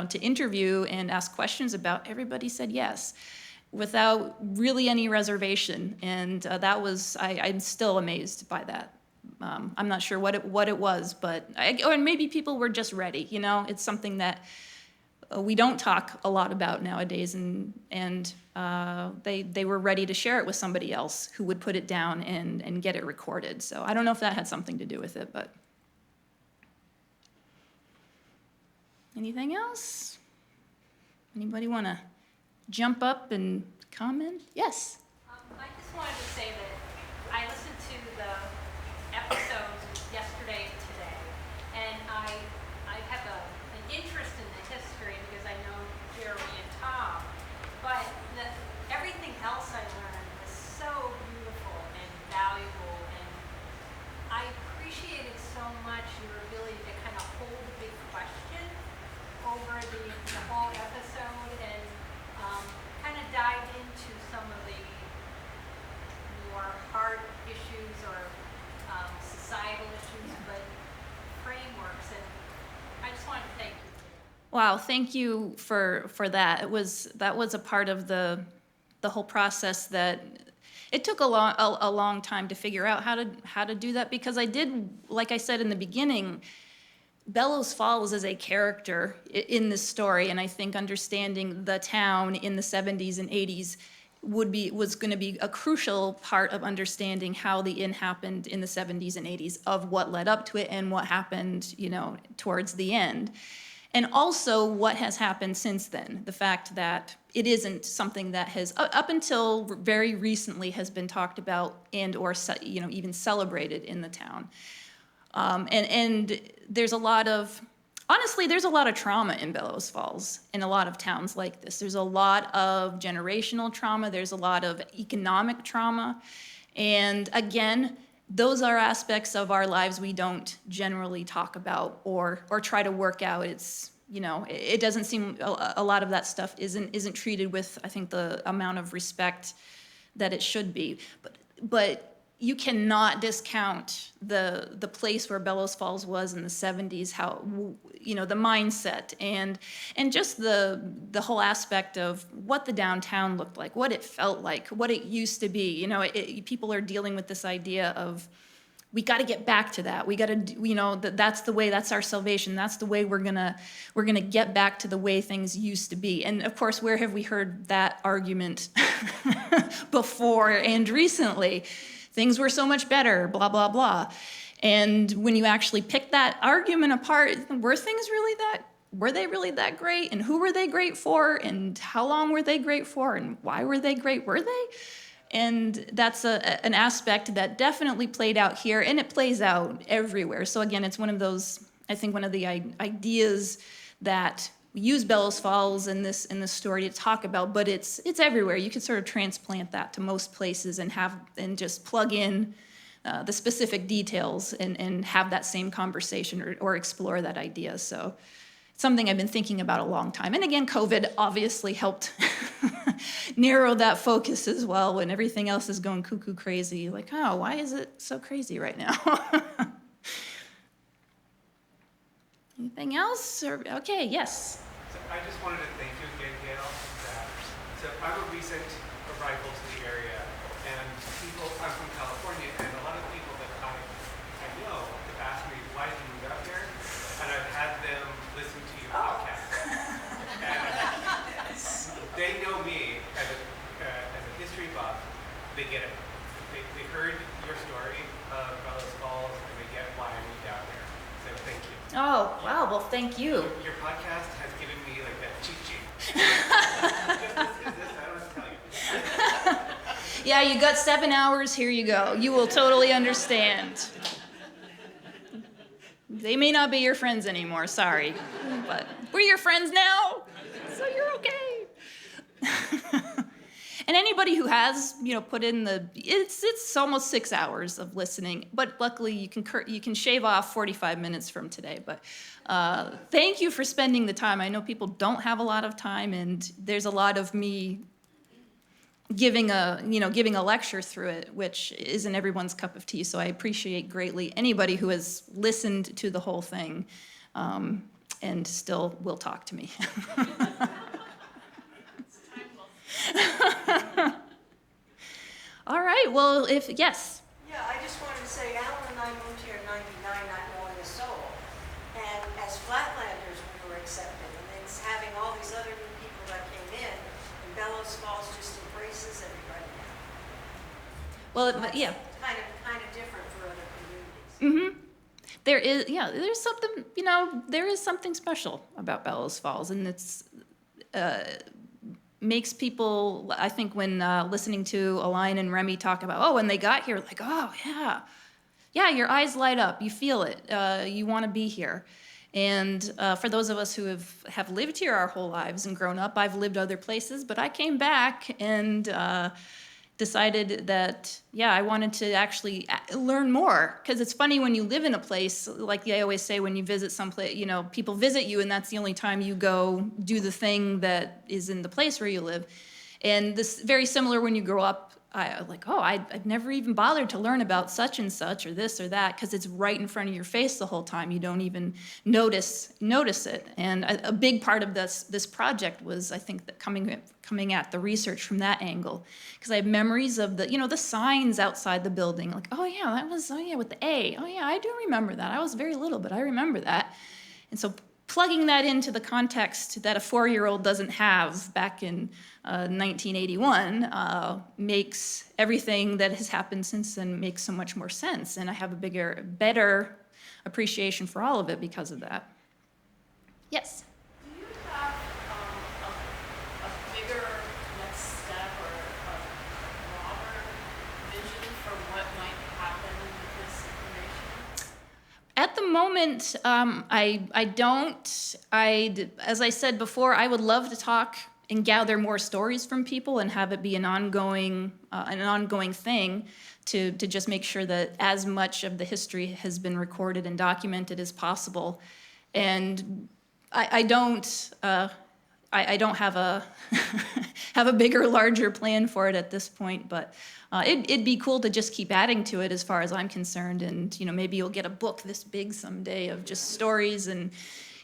to interview and ask questions about. Everybody said yes, without really any reservation, and I'm still amazed by that. I'm not sure what it was, but or maybe people were just ready. It's something that we don't talk a lot about nowadays, and they were ready to share it with somebody else who would put it down and get it recorded. So I don't know if that had something to do with it, but anything else? Anybody want to jump up and comment? Yes. I just wanted to say that I listened to the episodes yesterday and today, and I have an interest in the history because I know Jeremy and Tom, but everything else I learned was so beautiful and valuable, and I appreciated so much your ability to kind of hold a big question over the whole episode and kind of dive into some of the more hard issues or societal issues, but frameworks, and I just wanted to thank you. Wow, thank you for that. That was a part of the whole process that it took a long time to figure out how to do that, because I did, like I said in the beginning, Bellows Falls is a character in this story, and I think understanding the town in the 70s and 80s was going to be a crucial part of understanding how the inn happened in the 70s and 80s, of what led up to it and what happened, towards the end. And also what has happened since then, the fact that it isn't something that has, up until very recently, has been talked about and or even celebrated in the town. And there's a lot of, honestly, there's a lot of trauma in Bellows Falls, in a lot of towns like this. There's a lot of generational trauma. There's a lot of economic trauma. And again, those are aspects of our lives we don't generally talk about or try to work out. It's, it doesn't seem, a lot of that stuff isn't treated with, I think, the amount of respect that it should be. But you cannot discount the place where Bellows Falls was in the 70s, how, the mindset and just the whole aspect of what the downtown looked like, what it felt like, what it used to be. People are dealing with this idea of, we got to get back to that. We got to, that's the way, that's our salvation. That's the way we're gonna get back to the way things used to be. And of course, where have we heard that argument before and recently? Things were so much better, blah, blah, blah. And when you actually pick that argument apart, were they really that great? And who were they great for? And how long were they great for? And why were they great? Were they? And that's an aspect that definitely played out here, and it plays out everywhere. So again, it's one of those, I think one of the ideas that we use Bellows Falls in this story to talk about, but it's everywhere. You can sort of transplant that to most places and just plug in the specific details and have that same conversation or explore that idea. So it's something I've been thinking about a long time. And again, COVID obviously helped narrow that focus as well when everything else is going cuckoo crazy. Like, oh, why is it so crazy right now? Anything else? Okay, yes. So I just wanted to thank you again, Gail. So I'm a recent arrival to the area, and I'm from California, and a lot of people that I know have asked me, why did you move out here? And I've had them listen to your podcast. And they know me as a history buff. They get it. They heard your story of Bellows Falls, and they get why I moved out there. So thank you. Oh, wow, well, thank you. Your podcast has given me like that cheat sheet. Just this, I don't have to tell you. Yeah, you got 7 hours, here you go. You will totally understand. They may not be your friends anymore, sorry. But we're your friends now. And anybody who has, put in it's almost 6 hours of listening, but luckily you can shave off 45 minutes from today. But thank you for spending the time. I know people don't have a lot of time, and there's a lot of me giving a lecture through it, which isn't everyone's cup of tea. So I appreciate greatly anybody who has listened to the whole thing and still will talk to me. All right, well, yes. Yeah, I just wanted to say, Alan and I moved here in '99, not knowing a soul. And as Flatlanders, we were accepted. And it's having all these other new people that came in, and Bellows Falls just embraces everybody now. Well, So yeah. Kind of different for other communities. Mm-hmm. There is something special about Bellows Falls, and it's makes people, I think, when listening to Aline and Remy talk about, when they got here, like, oh, yeah, your eyes light up, you feel it, you want to be here. And for those of us who have lived here our whole lives and grown up, I've lived other places, but I came back and decided that, I wanted to actually learn more. Because it's funny when you live in a place, like they always say, when you visit someplace, people visit you and that's the only time you go do the thing that is in the place where you live. And this very similar when you grow up, I've never even bothered to learn about such and such or this or that, because it's right in front of your face the whole time. You don't even notice it. And a big part of this project was, I think, that coming at the research from that angle, because I have memories of the signs outside the building, like, with the A. Oh yeah, I do remember that. I was very little, but I remember that. And so plugging that into the context that a 4-year-old doesn't have back in 1981 makes everything that has happened since then make so much more sense. And I have a better appreciation for all of it because of that. Yes? Do you have a bigger next step or a broader vision for what might happen with this information? At the moment, I don't. As I said before, I would love to talk and gather more stories from people and have it be an ongoing thing to just make sure that as much of the history has been recorded and documented as possible. And I don't have a have a bigger, larger plan for it at this point, but it'd be cool to just keep adding to it as far as I'm concerned. And maybe you'll get a book this big someday of just stories, and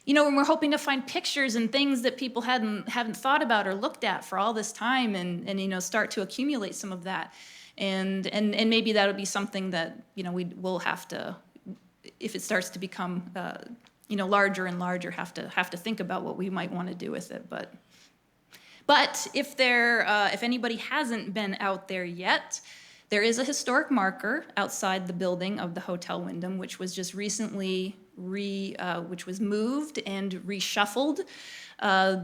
when we're hoping to find pictures and things that people hadn't thought about or looked at for all this time, and start to accumulate some of that, and maybe that'll be something that we'll have to, if it starts to become larger and larger, have to think about what we might want to do with it. But if anybody hasn't been out there yet, there is a historic marker outside the building of the Hotel Windham, which was just recently which was moved and reshuffled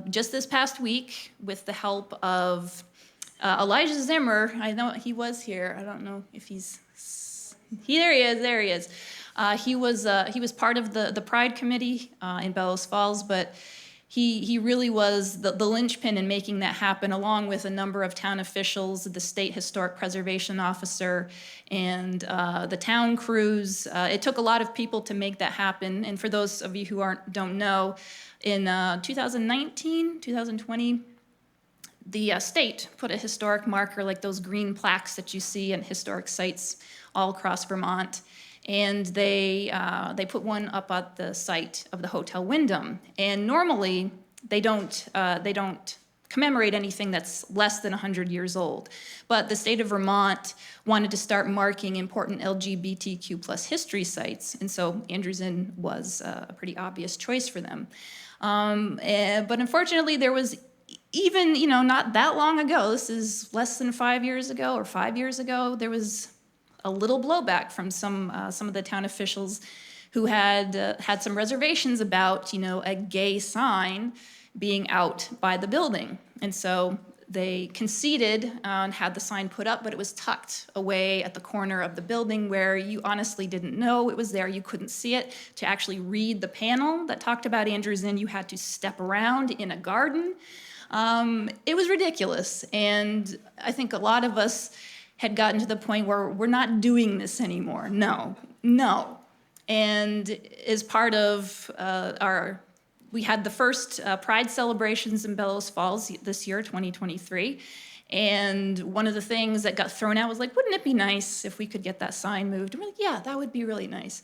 just this past week with the help of Elijah Zimmer. I know he was here. I don't know if there he is. He was part of the Pride Committee in Bellows Falls, but he really was the linchpin in making that happen, along with a number of town officials, the state historic preservation officer, and the town crews. It took a lot of people to make that happen. And for those of you who don't know, in 2019, 2020, the state put a historic marker, like those green plaques that you see in historic sites all across Vermont. And they put one up at the site of the Hotel Windham. And normally they don't commemorate anything that's less than 100 years old. But the state of Vermont wanted to start marking important LGBTQ plus history sites, and so Andrews Inn was a pretty obvious choice for them. But unfortunately, there was even not that long ago. This is less than 5 years ago or 5 years ago. There was a little blowback from some of the town officials who had some reservations about a gay sign being out by the building, and so they conceded and had the sign put up, but it was tucked away at the corner of the building where you honestly didn't know it was there. You couldn't see it. To actually read the panel that talked about Andrews Inn, you had to step around in a garden. It was ridiculous. And I think a lot of us had gotten to the point where we're not doing this anymore. No. And as part of we had the first Pride celebrations in Bellows Falls this year, 2023. And one of the things that got thrown out was like, wouldn't it be nice if we could get that sign moved? And we're like, yeah, that would be really nice.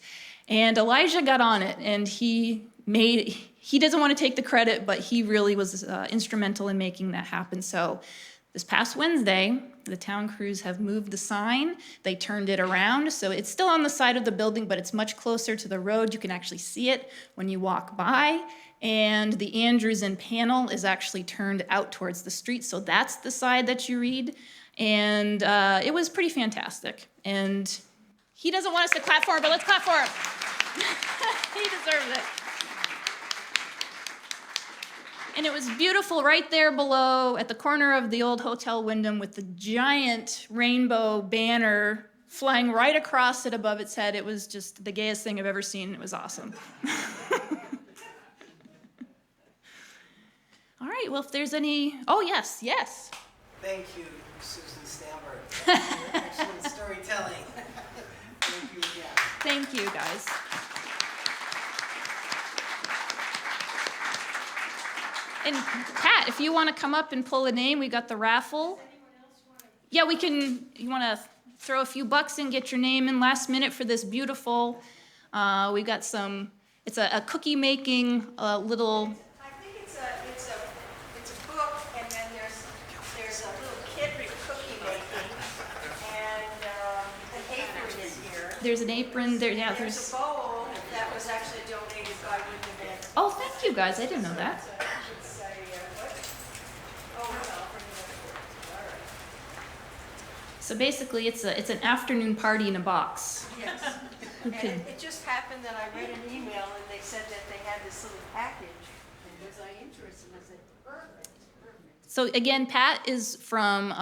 And Elijah got on it, and he doesn't want to take the credit, but he really was instrumental in making that happen. So this past Wednesday, the town crews have moved the sign. They turned it around, so it's still on the side of the building, but it's much closer to the road. You can actually see it when you walk by. And the Andrews Inn panel is actually turned out towards the street, so that's the side that you read. And it was pretty fantastic. And he doesn't want us to clap for him, but let's clap for him. He deserves it. And it was beautiful right there below at the corner of the old Hotel Windham with the giant rainbow banner flying right across it above its head. It was just the gayest thing I've ever seen. It was awesome. All right, well, if there's any, oh, yes. Thank you, Susan Stamberg, for your excellent storytelling. Thank you again. Thank you, guys. And Pat, if you want to come up and pull a name, we got the raffle. Yeah, you want to throw a few bucks in, get your name in last minute for this beautiful, we got some, it's a cookie making little. I think it's a book, and then there's a little kit for cookie making, and an apron is here. There's an apron there, yeah. There's a bowl that was actually donated by Windham. Oh, thank you guys, I didn't know that. So basically, it's an afternoon party in a box. Yes. And it just happened that I read an email and they said that they had this little package. And was I interested? And I said, perfect. So again, Pat is from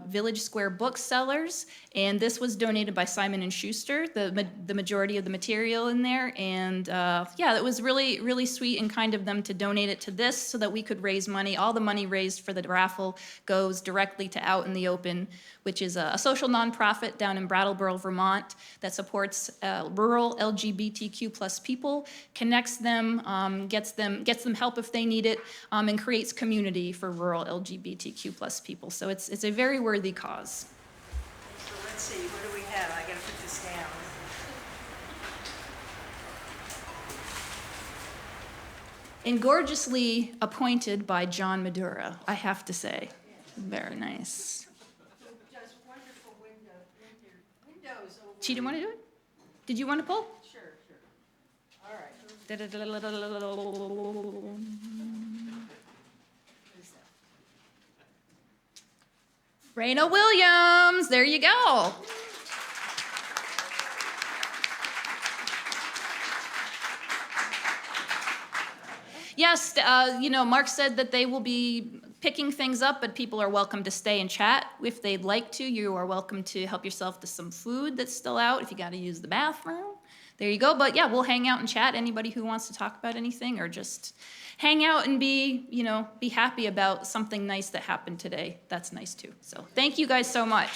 Village Square Booksellers, and this was donated by Simon & Schuster, the majority of the material in there. And yeah, it was really, really sweet and kind of them to donate it to this so that we could raise money. All the money raised for the raffle goes directly to Out in the Open, which is a social nonprofit down in Brattleboro, Vermont, that supports rural LGBTQ plus people, connects them, gets them help if they need it, and creates community for rural LGBTQ plus people. So it's a very worthy cause. So let's see, what do we have? I gotta put this down. And gorgeously appointed by John Madura, I have to say. Very nice. She didn't want to do it? Did you want to pull? Sure. All right. Raina Williams, there you go. Yes, Mark said that they will be picking things up, but people are welcome to stay and chat if they'd like to. You are welcome to help yourself to some food that's still out if you got to use the bathroom. There you go. But yeah, we'll hang out and chat. Anybody who wants to talk about anything or just hang out and be happy about something nice that happened today, that's nice too. So thank you guys so much.